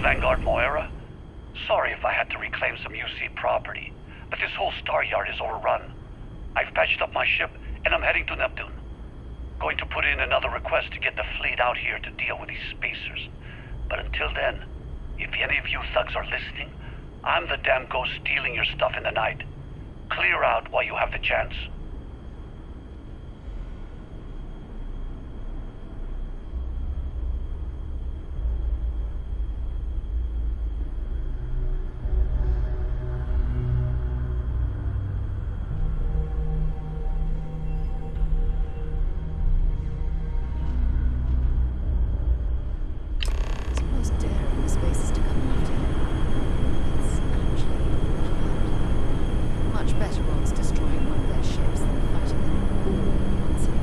Vanguard Moira? Sorry if I had to reclaim some UC property, but this whole star yard is overrun. I've patched up my ship, and I'm heading to Neptune. Going to put in another request to get the fleet out here to deal with these spacers. But until then, if any of you thugs are listening, I'm the damn ghost stealing your stuff in the night. Clear out while you have the chance. It's almost daring the spacers to come after him. It's actually much better odds destroying one of their ships than fighting them all once again.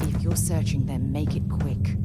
If you're searching them, make it quick.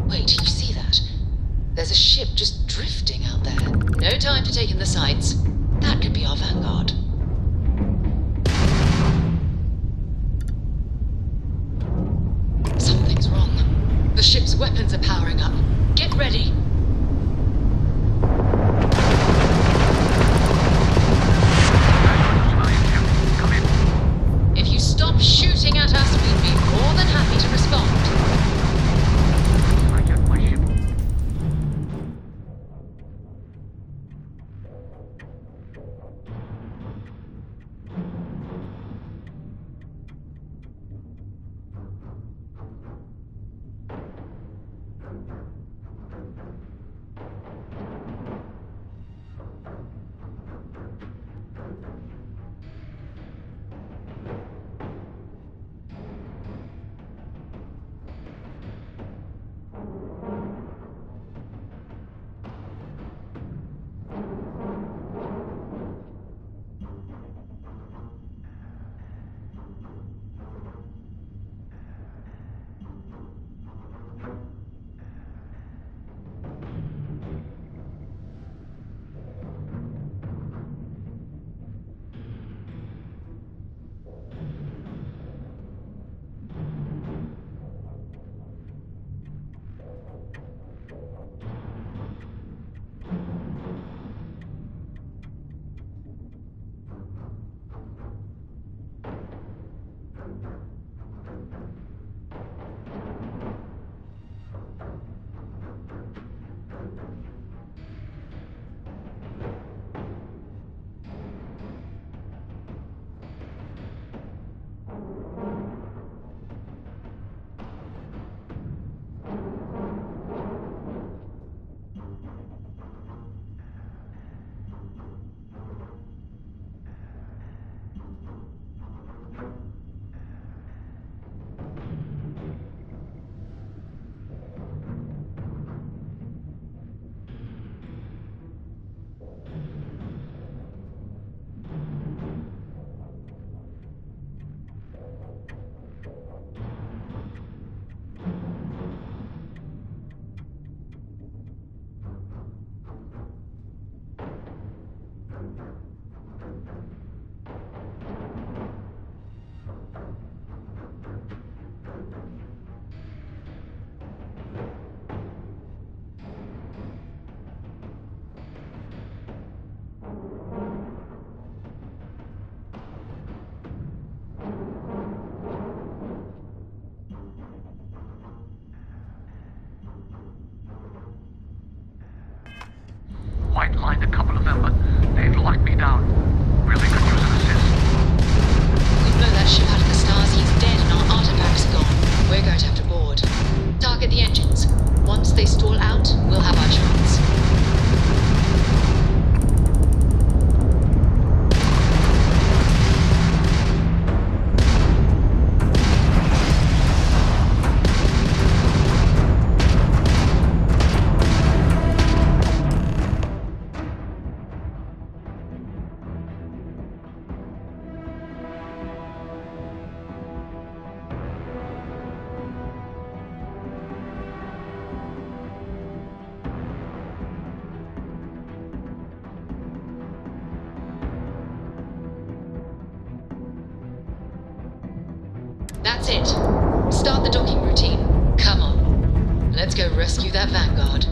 Wait, you see that? There's a ship just drifting out there. No time to take in the sights. That could be our vanguard. Something's wrong. The ship's weapons are powering up. Get ready. If you stop shooting at us, we'd be more than happy to respond. White lined a couple of them, but they've locked me down. Really could use an assist. We blow that ship out of the stars, he's dead and our artifacts are gone. We're going to have to board. Target the engines. Once they stall out, we'll have our chance. That's it. Start the docking routine. Come on. Let's go rescue that Vanguard.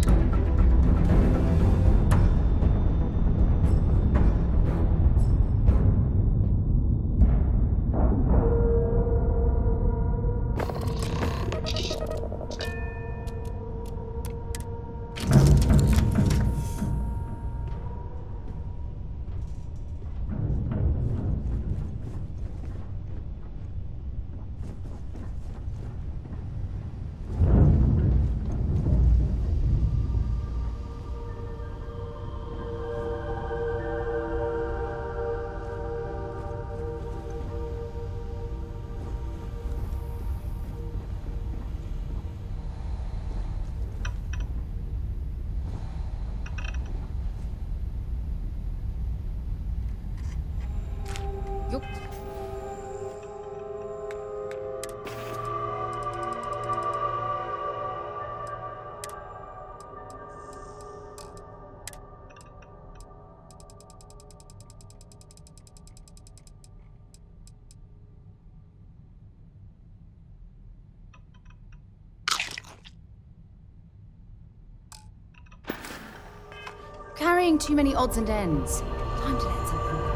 Carrying too many odds and ends. Time to let something go.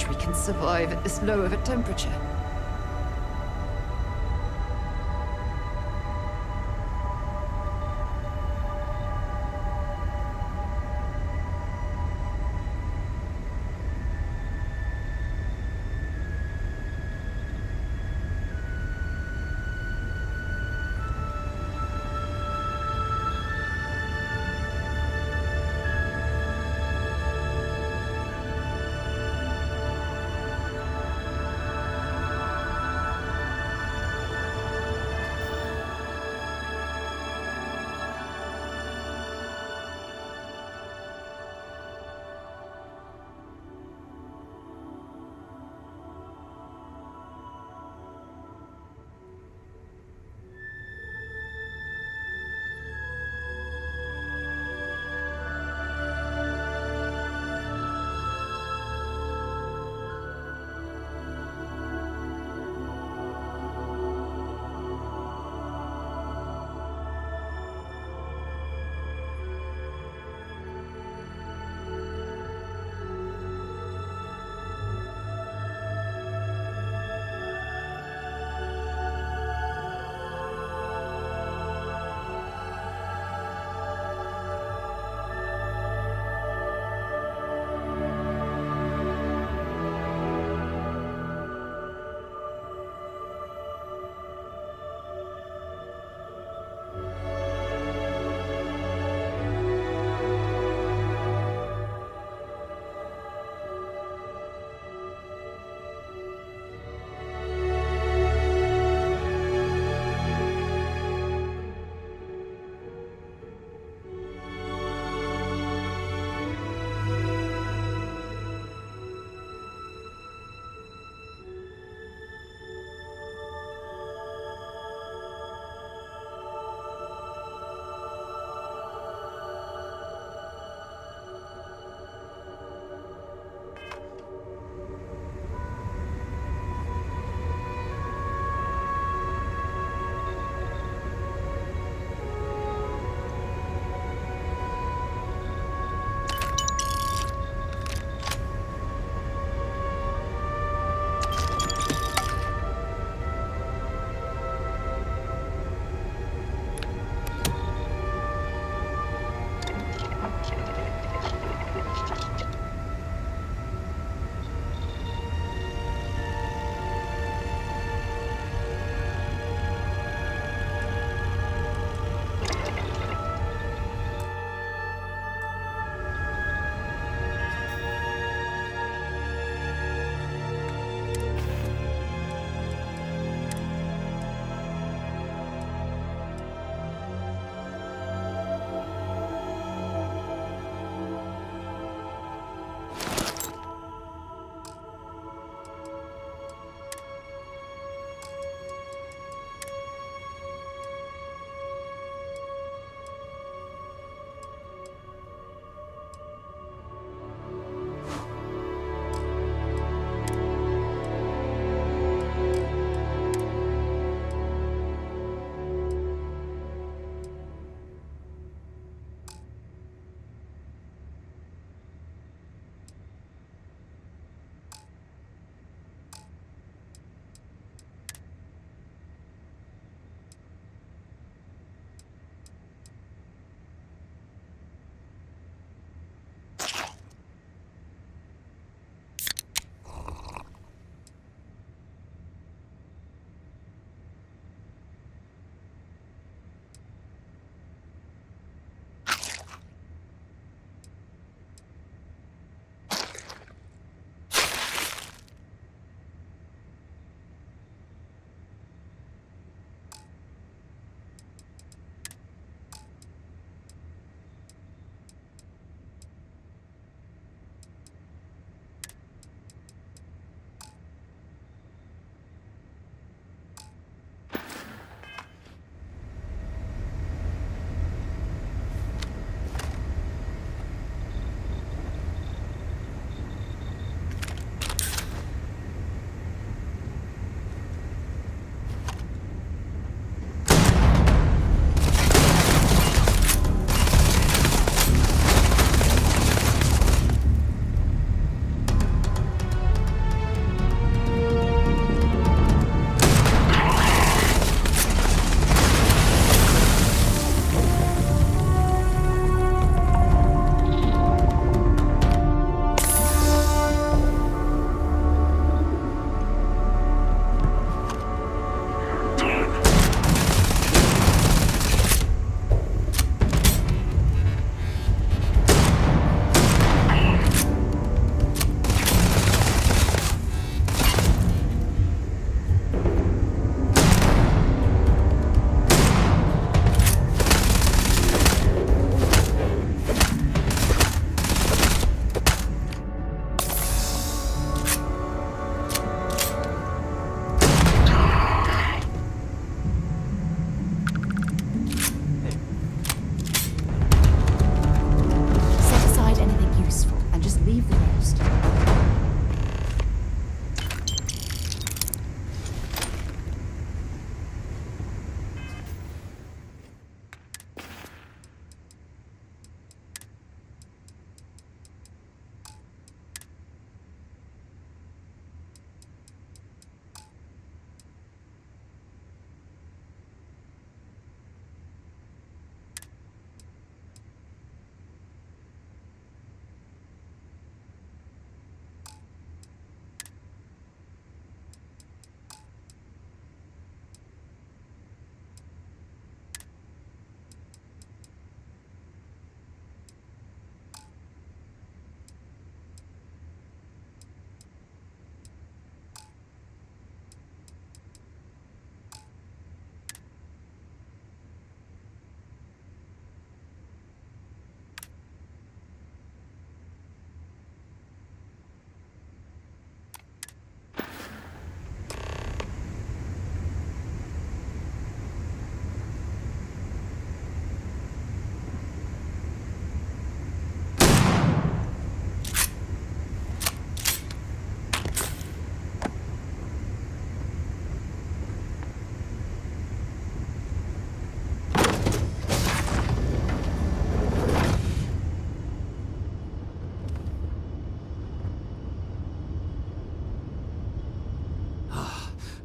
We can survive at this low of a temperature.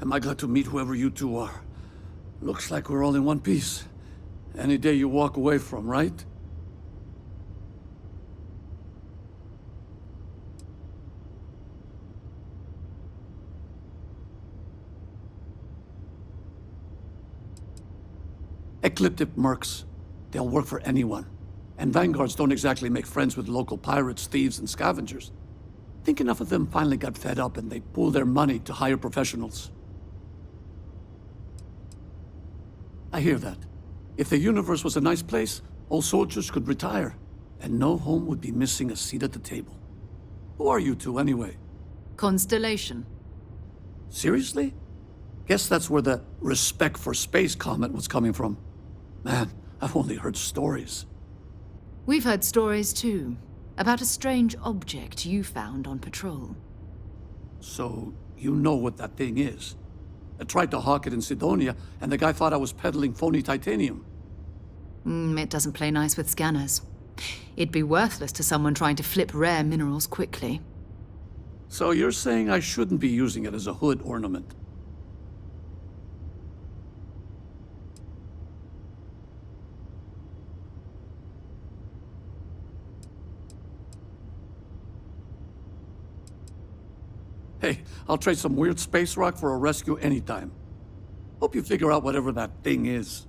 am I glad to meet whoever you two are. Looks like we're all in one piece. Any day you walk away from, right? Ecliptic mercs. They'll work for anyone. And vanguards don't exactly make friends with local pirates, thieves, and scavengers. Think enough of them finally got fed up and they pooled their money to hire professionals. I hear that. If the universe was a nice place, all soldiers could retire, and no home would be missing a seat at the table. Who are you two, anyway? Constellation. Seriously? Guess that's where the respect for space comment was coming from. Man, I've only heard stories. We've heard stories too, about a strange object you found on patrol. So, you know what that thing is? I tried to hawk it in Sidonia, and the guy thought I was peddling phony titanium. It doesn't play nice with scanners. It'd be worthless to someone trying to flip rare minerals quickly. So you're saying I shouldn't be using it as a hood ornament? Hey, I'll trade some weird space rock for a rescue anytime. Hope you figure out whatever that thing is.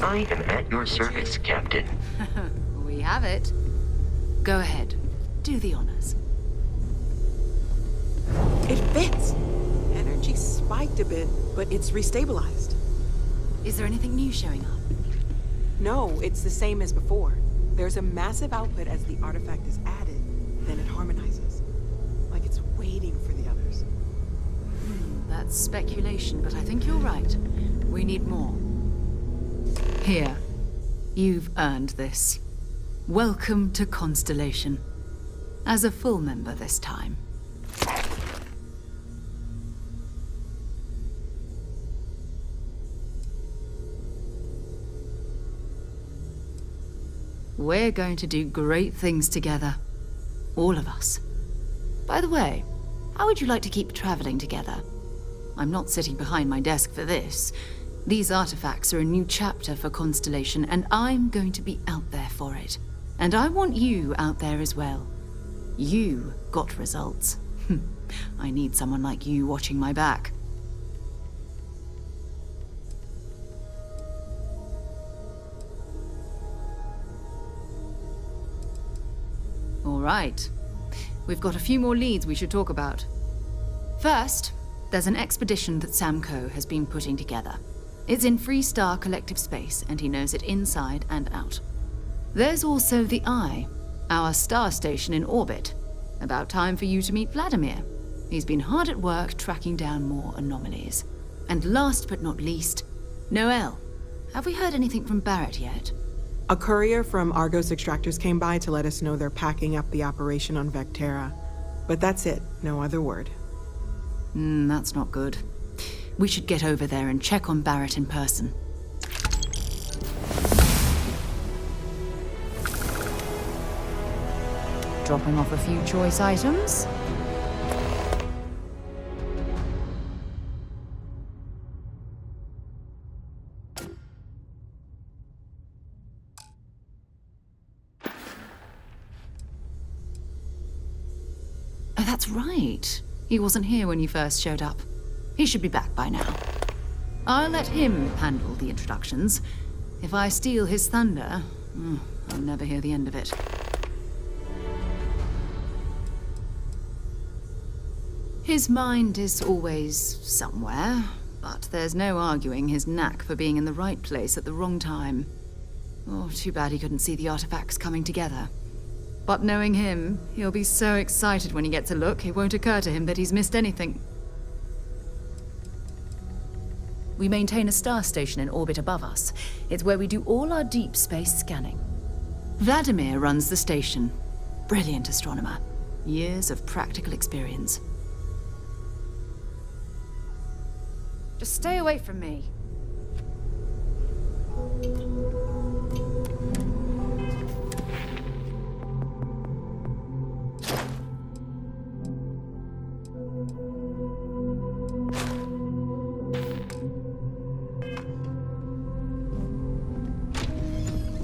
I am at your service, Captain. We have it. Go ahead. Do the honors. It fits. Energy spiked a bit, but it's restabilized. Is there anything new showing up? No, it's the same as before. There's a massive output as the artifact is added, then it harmonizes. Like it's waiting for the others. That's speculation, but I think you're right. We need more. Here. You've earned this. Welcome to Constellation. As a full member this time. We're going to do great things together. All of us. By the way, how would you like to keep traveling together? I'm not sitting behind my desk for this. These artifacts are a new chapter for Constellation, and I'm going to be out there for it. And I want you out there as well. You got results. I need someone like you watching my back. All right. We've got a few more leads we should talk about. First, there's an expedition that Samco has been putting together. It's in Freestar Collective Space, and he knows it inside and out. There's also the Eye, our star station in orbit. About time for you to meet Vladimir. He's been hard at work tracking down more anomalies. And last but not least, Noel. Have we heard anything from Barrett yet? A courier from Argos Extractors came by to let us know they're packing up the operation on Vectera. But that's it, no other word. That's not good. We should get over there and check on Barrett in person. Dropping off a few choice items. Oh, that's right. He wasn't here when you first showed up. He should be back by now. I'll let him handle the introductions. If I steal his thunder, I'll never hear the end of it. His mind is always somewhere, but there's no arguing his knack for being in the right place at the wrong time. Oh, too bad he couldn't see the artifacts coming together. But knowing him, he'll be so excited when he gets a look, it won't occur to him that he's missed anything. We maintain a star station in orbit above us. It's where we do all our deep space scanning. Vladimir runs the station. Brilliant astronomer. Years of practical experience. Just stay away from me.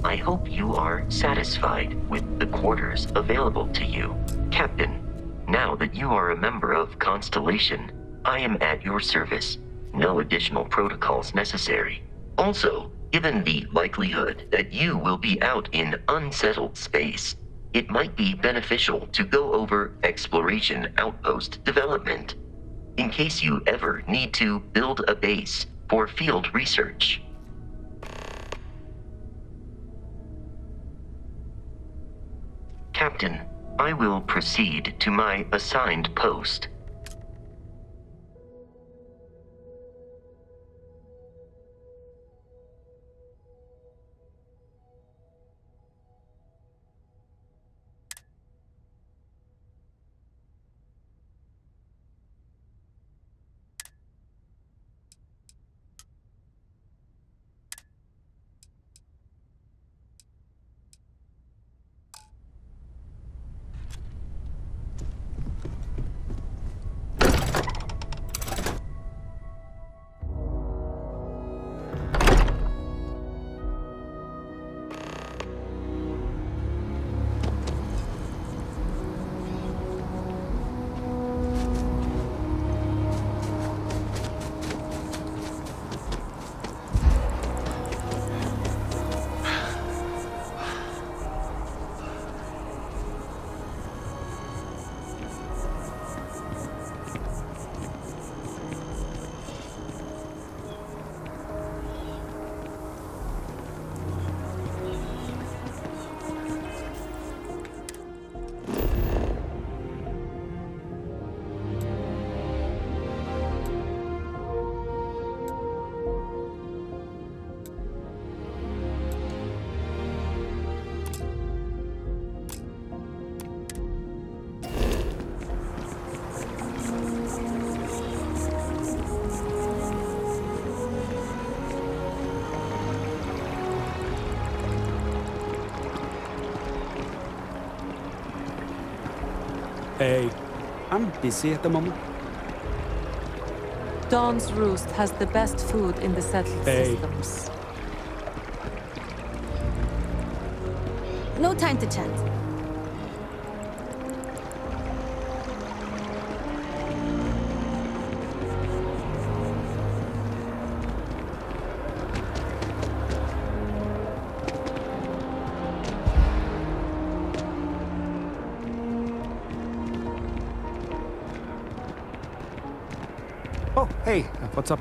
I hope you are satisfied with the quarters available to you, Captain. Now that you are a member of Constellation, I am at your service. No additional protocols necessary. Also, given the likelihood that you will be out in unsettled space, it might be beneficial to go over exploration outpost development, in case you ever need to build a base for field research. Captain, I will proceed to my assigned post. I'm busy at the moment. Dawn's Roost has the best food in the settled systems. No time to chat. Oh, hey, what's up?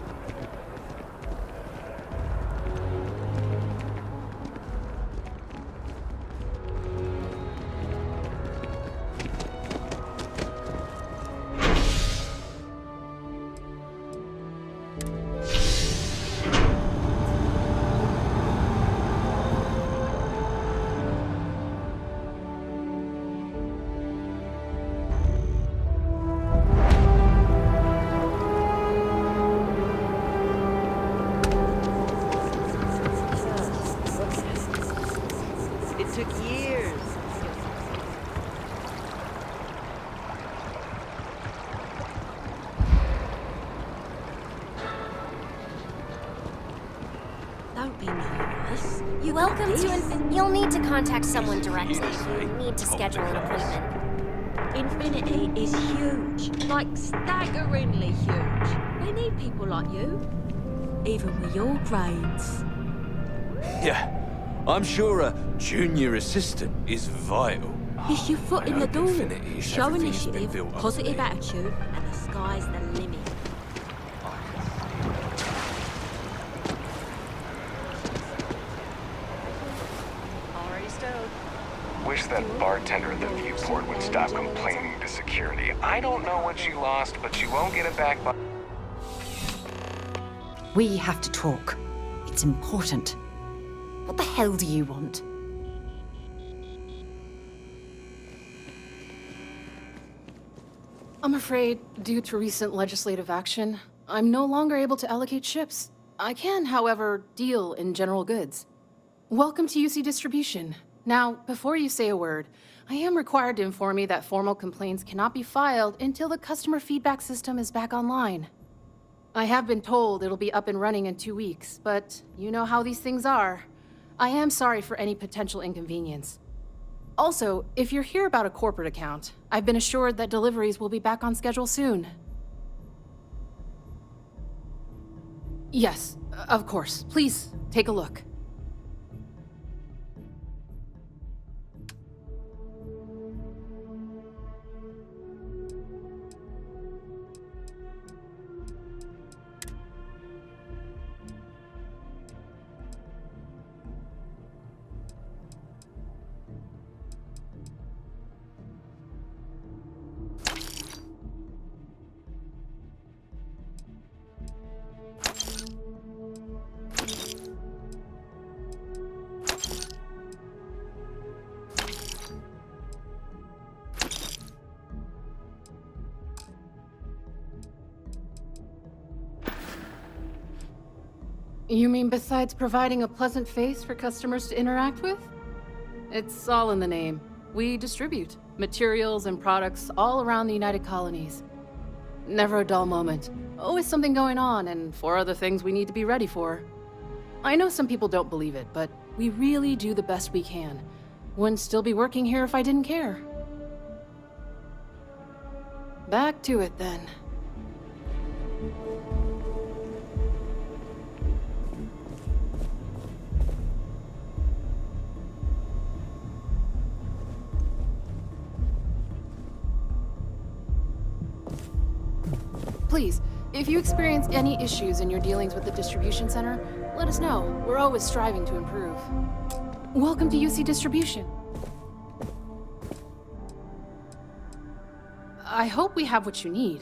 It took years. Don't be nervous. You Welcome got to this. You'll need to contact someone directly if you need to schedule an appointment. Infinity is huge. Like staggeringly huge. They need people like you. Even with your brains. Yeah, I'm sure a junior assistant is vital. It's your foot in the door. Infinity, Show everything's been initiative, built up positive to me. attitude, and the sky's the limit. Already stowed. Wish that bartender at the viewport would stop complaining to security. I don't know what she lost, but she won't get it back by... We have to talk. It's important. What the hell do you want? I'm afraid, due to recent legislative action, I'm no longer able to allocate ships. I can, however, deal in general goods. Welcome to UC Distribution. Now, before you say a word, I am required to inform you that formal complaints cannot be filed until the customer feedback system is back online. I have been told it'll be up and running in 2 weeks, but you know how these things are. I am sorry for any potential inconvenience. Also, if you're here about a corporate account, I've been assured that deliveries will be back on schedule soon. Yes, of course. Please, take a look. You mean besides providing a pleasant face for customers to interact with? It's all in the name. We distribute materials and products all around the United Colonies. Never a dull moment. Always something going on, and 4 other things we need to be ready for. I know some people don't believe it, but we really do the best we can. Wouldn't still be working here if I didn't care. Back to it, then. Please, if you experience any issues in your dealings with the distribution center, let us know. We're always striving to improve. Welcome to UC Distribution. I hope we have what you need.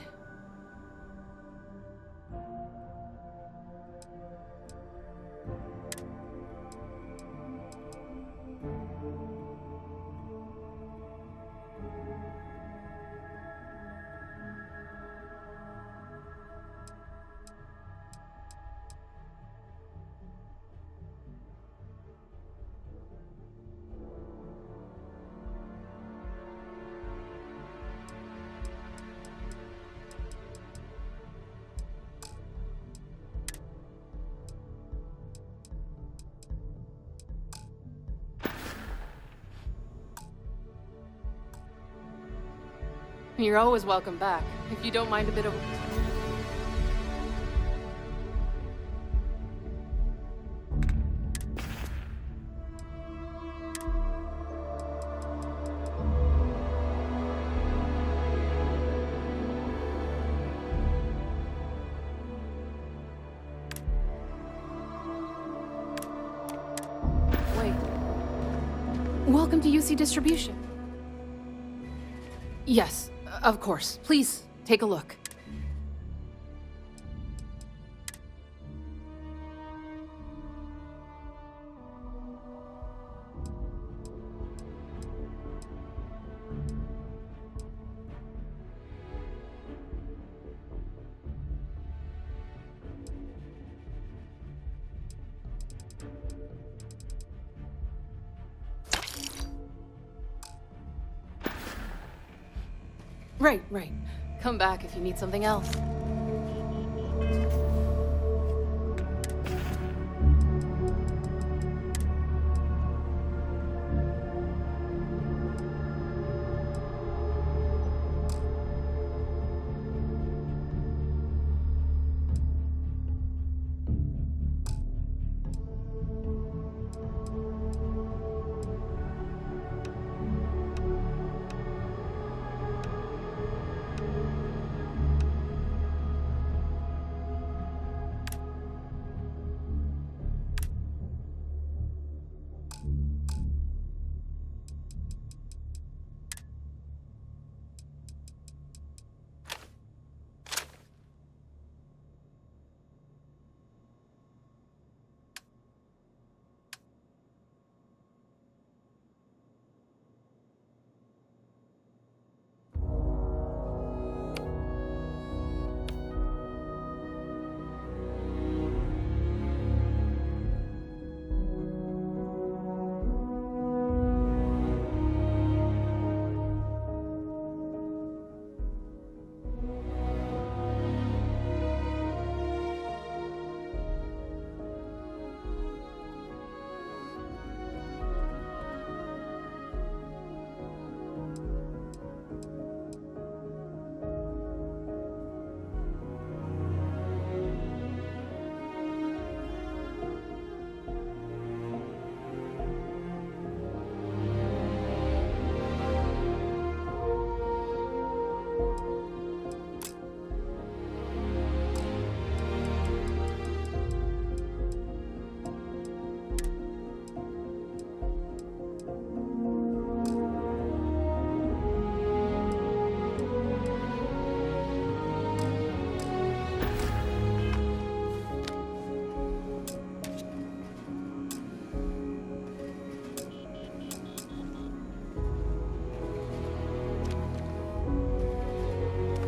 You're always welcome back, if you don't mind a bit of... Wait. Welcome to UC Distribution. Yes, of course. Please, take a look. Right. Come back if you need something else.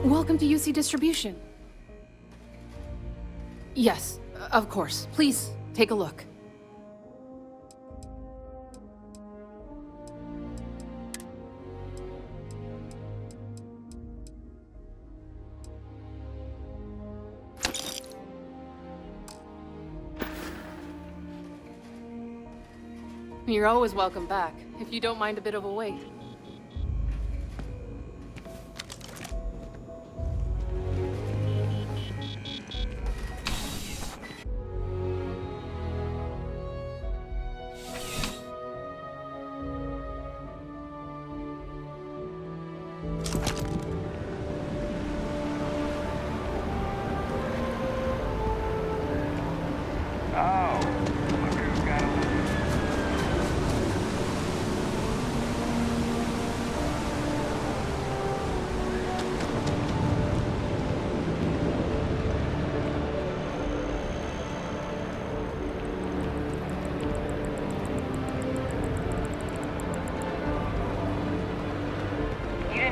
Welcome to UC Distribution. Yes, of course. Please, take a look. You're always welcome back, if you don't mind a bit of a wait.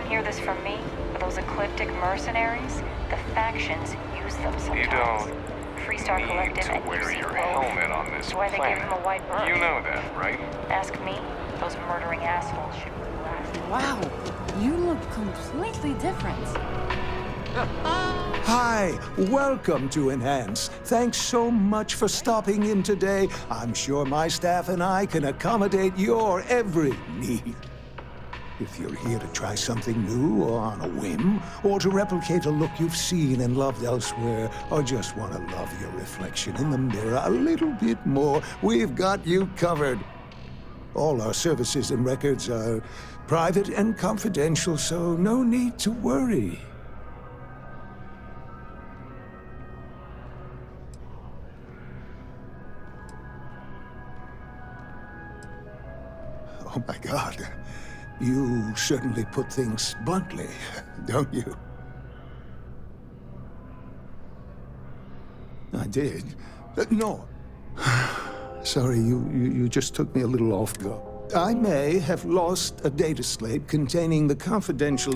Hear this from me? Those ecliptic mercenaries? The factions use them sometimes. You don't Freestar Collective need to wear your helmet on this why they give them a white berth. You know that, right? Ask me. Those murdering assholes should last. Wow, you look completely different. Hi, welcome to Enhance. Thanks so much for stopping in today. I'm sure my staff and I can accommodate your every need. If you're here to try something new or on a whim, or to replicate a look you've seen and loved elsewhere, or just want to love your reflection in the mirror a little bit more, we've got you covered. All our services and records are private and confidential, so no need to worry. Oh my God. You certainly put things bluntly, don't you? I did. No. Sorry, you just took me a little off guard. I may have lost a data slate containing the confidential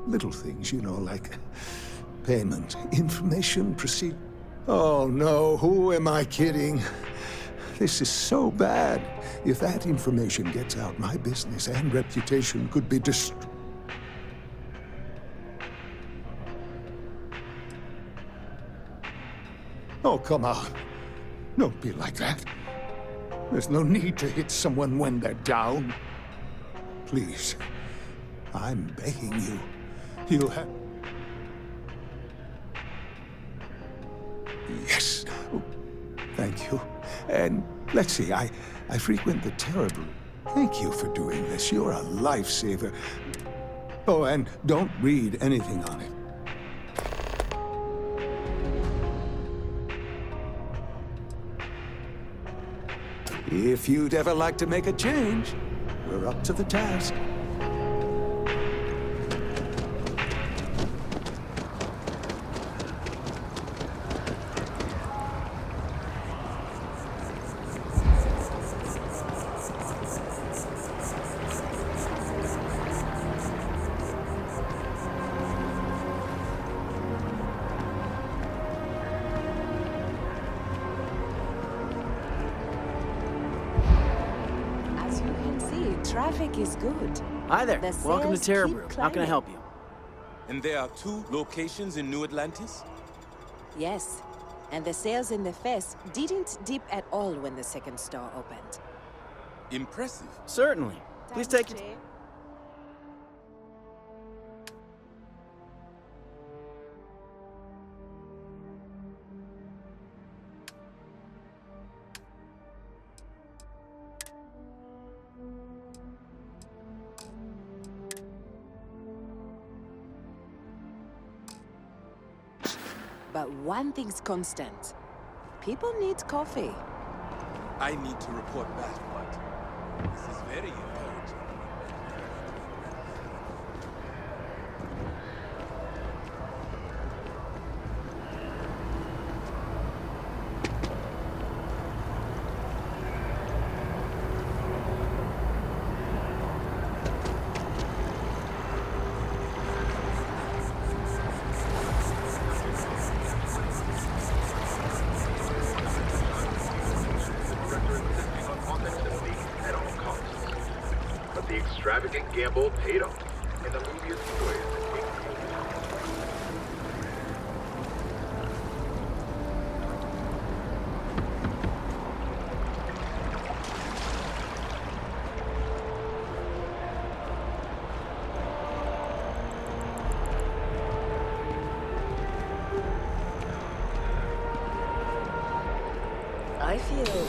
little things, you know, like payment, information, procedure. Oh no, who am I kidding? This is so bad. If that information gets out, my business and reputation could be destroyed. Oh, come on. Don't be like that. There's no need to hit someone when they're down. Please, I'm begging you. You'll have... Yes. Thank you. And let's see, I frequent the terrible. Thank you for doing this. You're a lifesaver. Oh, and don't read anything on it. If you'd ever like to make a change, we're up to the task. Traffic is good. Hi there. The Welcome to sales Terra keep Brew. How can I climbing. help you? And there are 2 locations in New Atlantis? Yes. And the sales in the fest didn't dip at all when the second store opened. Impressive. Certainly. Please take it. But one thing's constant. People need coffee. I need to report back, but this is very encouraging. The extravagant gamble paid off, and the movie is poised to take I feel...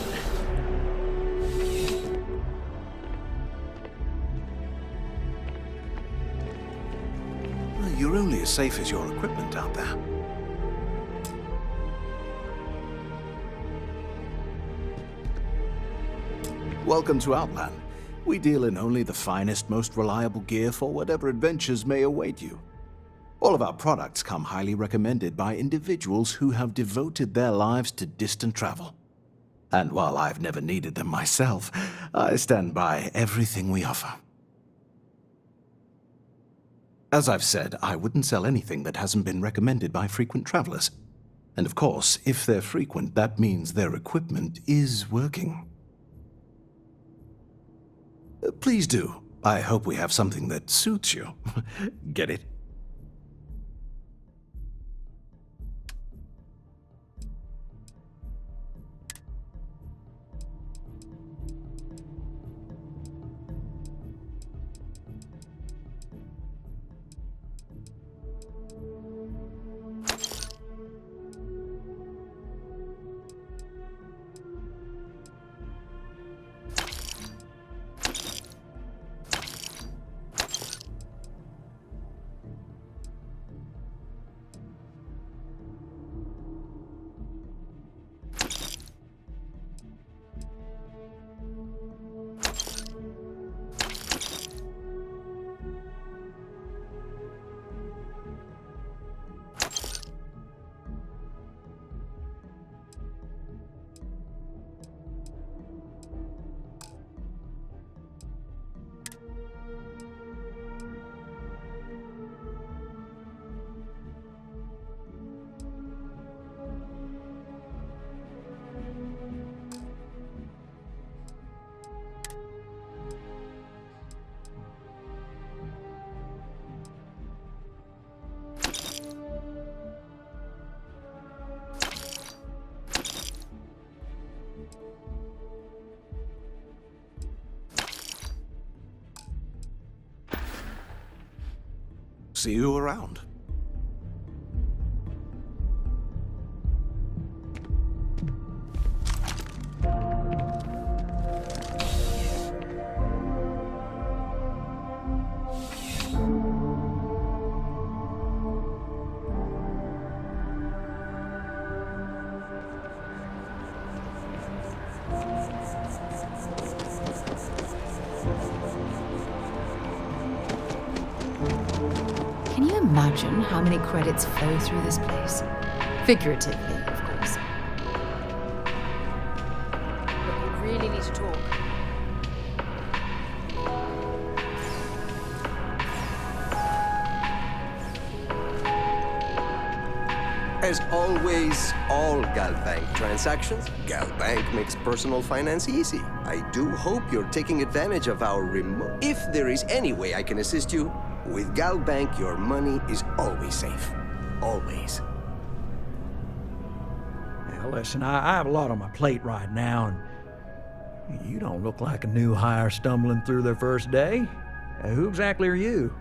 You're only as safe as your equipment out there. Welcome to Outland. We deal in only the finest, most reliable gear for whatever adventures may await you. All of our products come highly recommended by individuals who have devoted their lives to distant travel. And while I've never needed them myself, I stand by everything we offer. As I've said, I wouldn't sell anything that hasn't been recommended by frequent travelers. And of course, if they're frequent, that means their equipment is working. Please do. I hope we have something that suits you. Get it? See you around. Can you imagine how many credits flow through this place? Figuratively, of course. Look, we really need to talk. As always, all GalBank transactions, GalBank makes personal finance easy. I do hope you're taking advantage of our remote. If there is any way I can assist you, with GalBank, your money is always safe. Always. Now, listen, I have a lot on my plate right now, and you don't look like a new hire stumbling through their first day. Who exactly are you?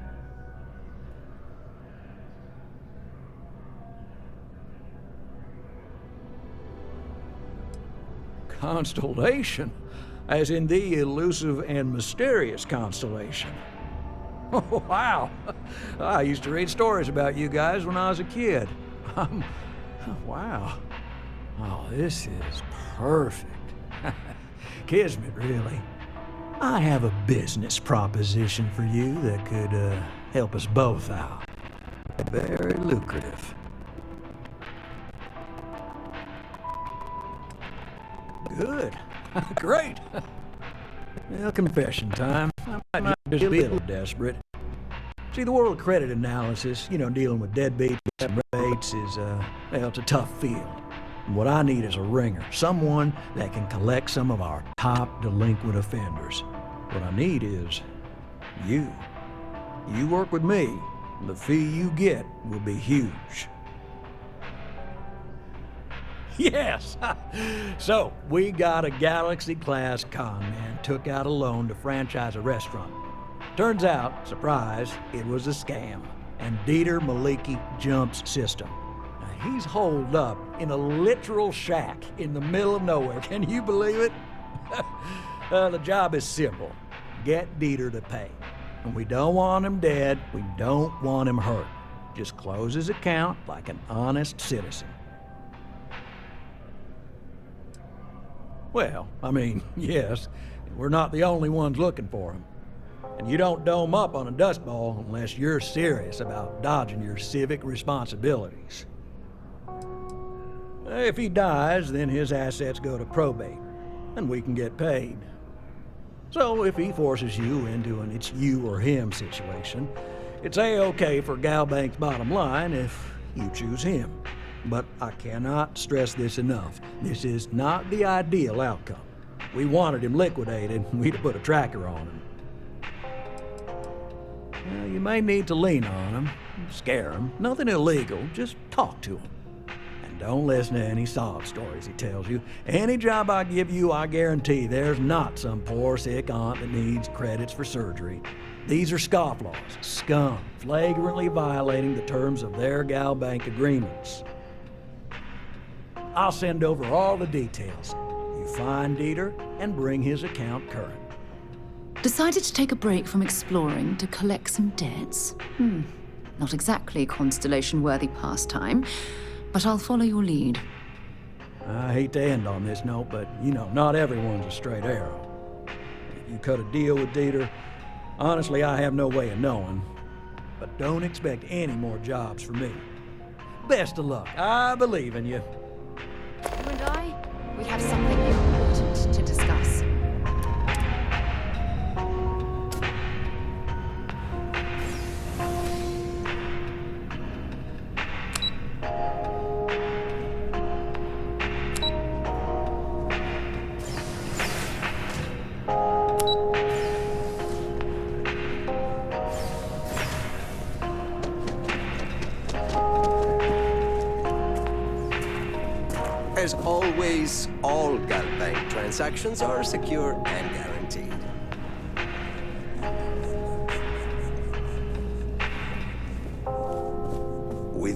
Constellation, as in the elusive and mysterious constellation. Oh, wow. I used to read stories about you guys when I was a kid. Wow. Oh, this is perfect. Kismet, really. I have a business proposition for you that could help us both out. Very lucrative. Good. Great. Well, confession time. I might just be a little desperate. See, the world of credit analysis, dealing with deadbeats and rates is, it's a tough field. And what I need is a ringer, someone that can collect some of our top delinquent offenders. What I need is you. You work with me, and the fee you get will be huge. Yes! So, we got a Galaxy-class con man took out a loan to franchise a restaurant. Turns out, surprise, it was a scam. And Dieter Maliki jumps system. Now, he's holed up in a literal shack in the middle of nowhere. Can you believe it? The job is simple. Get Dieter to pay. And we don't want him dead. We don't want him hurt. Just close his account like an honest citizen. Well, yes, we're not the only ones looking for him. And you don't dome up on a dust ball unless you're serious about dodging your civic responsibilities. If he dies, then his assets go to probate, and we can get paid. So if he forces you into an it's you or him situation, it's A-okay for GalBank's bottom line if you choose him. But I cannot stress this enough. This is not the ideal outcome. We wanted him liquidated, we'd have put a tracker on him. Well, you may need to lean on him, scare him. Nothing illegal, just talk to him. And don't listen to any sob stories he tells you. Any job I give you, I guarantee there's not some poor sick aunt that needs credits for surgery. These are scofflaws, scum, flagrantly violating the terms of their GalBank agreements. I'll send over all the details. You find Dieter and bring his account current. Decided to take a break from exploring to collect some debts? Not exactly Constellation-worthy pastime, but I'll follow your lead. I hate to end on this note, but, not everyone's a straight arrow. If you cut a deal with Dieter, honestly, I have no way of knowing. But don't expect any more jobs for me. Best of luck. I believe in you. You and I, we have something important to discuss. As always, all GalBank transactions are secure and guaranteed.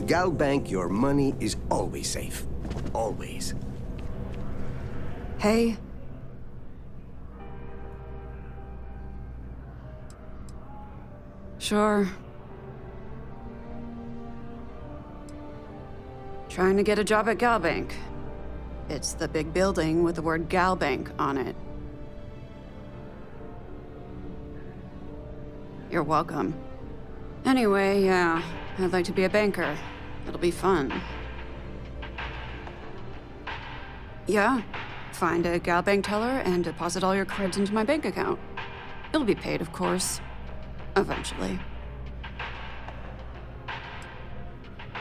With Gal Bank, your money is always safe. Always. Hey. Sure. Trying to get a job at Gal Bank. It's the big building with the word Gal Bank on it. You're welcome. Anyway, yeah, I'd like to be a banker. It'll be fun. Yeah, find a Gal Bank teller and deposit all your creds into my bank account. You'll be paid, of course. Eventually.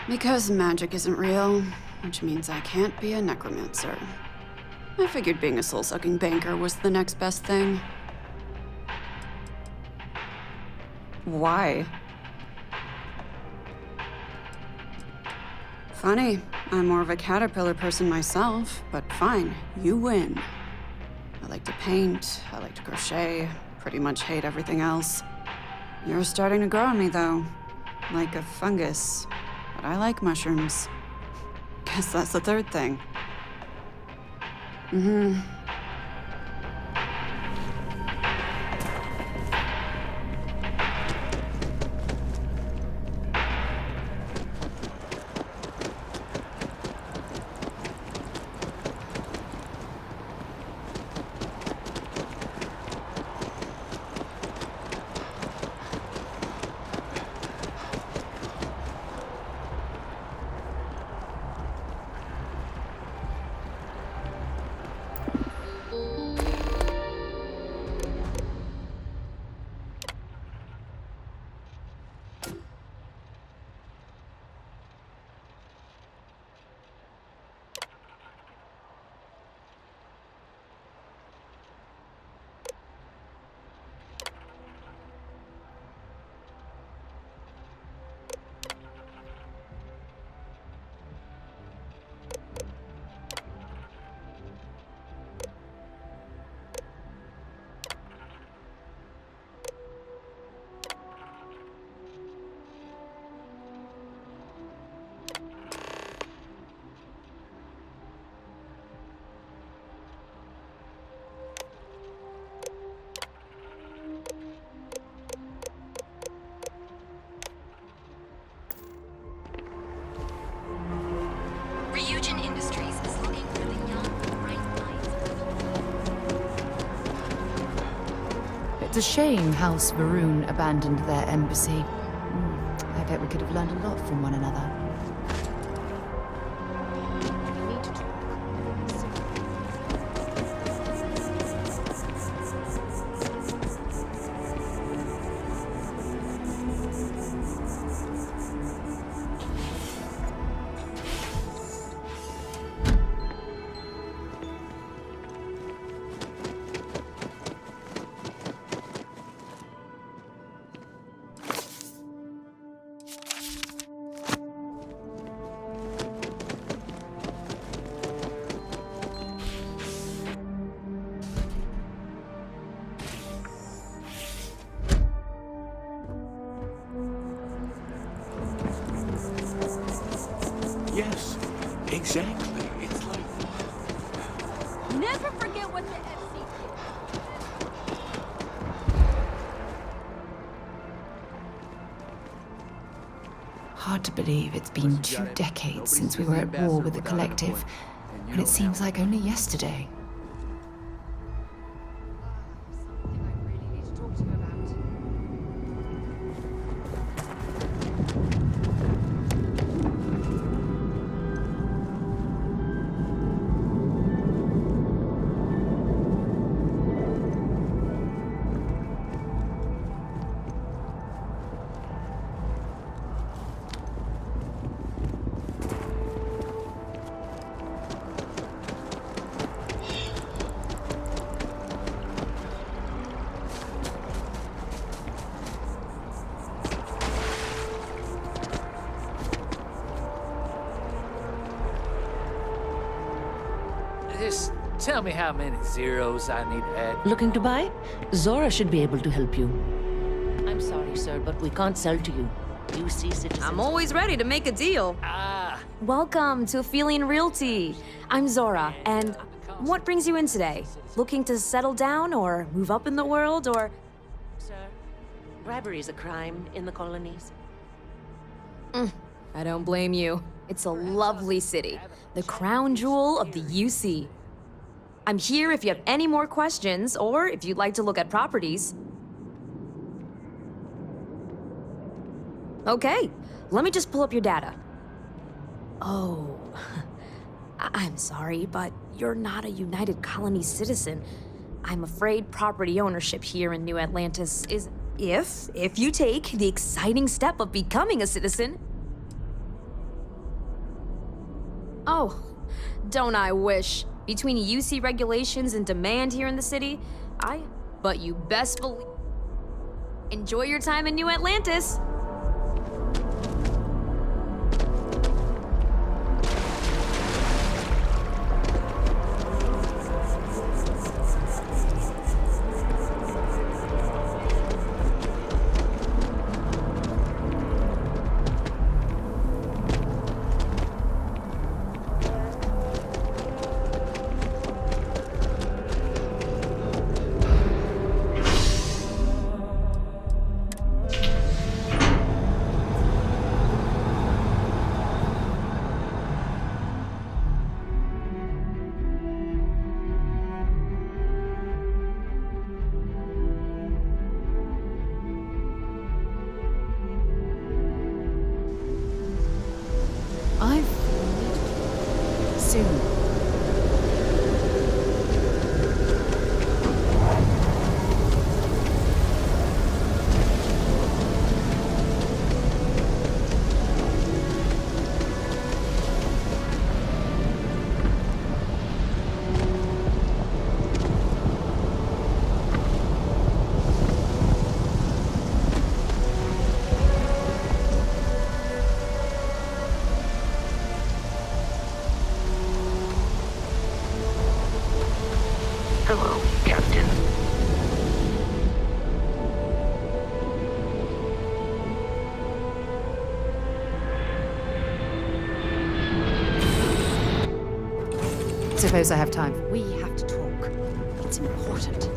Because magic isn't real, which means I can't be a necromancer. I figured being a soul-sucking banker was the next best thing. Why? Funny, I'm more of a caterpillar person myself, but fine, you win. I like to paint, I like to crochet, pretty much hate everything else. You're starting to grow on me, though. Like a fungus. But I like mushrooms. Guess that's the third thing. Mm-hmm. It's a shame House Varun abandoned their embassy. I bet we could have learned a lot from one another. Yes, exactly. It's like... Never forget what the FC Hard to believe it's been 2 decades since we were at war with the Collective, but it seems like only yesterday. Just tell me how many zeros I need to add. Looking to buy? Zora should be able to help you. I'm sorry, sir, but we can't sell to you. UC citizens. I'm always ready to make a deal. Welcome to Aphelion Realty. I'm Zora, and what brings you in today? Looking to settle down or move up in the world, or... Sir, bribery is a crime in the colonies. I don't blame you. It's a lovely city, the crown jewel of the UC. I'm here if you have any more questions, or if you'd like to look at properties. Okay, let me just pull up your data. Oh, I'm sorry, but you're not a United Colony citizen. I'm afraid property ownership here in New Atlantis is... If you take the exciting step of becoming a citizen... Oh, don't I wish. Between UC regulations and demand here in the city, but you best believe... Enjoy your time in New Atlantis! Soon. Hello, Captain. Suppose I have time. We have to talk. It's important.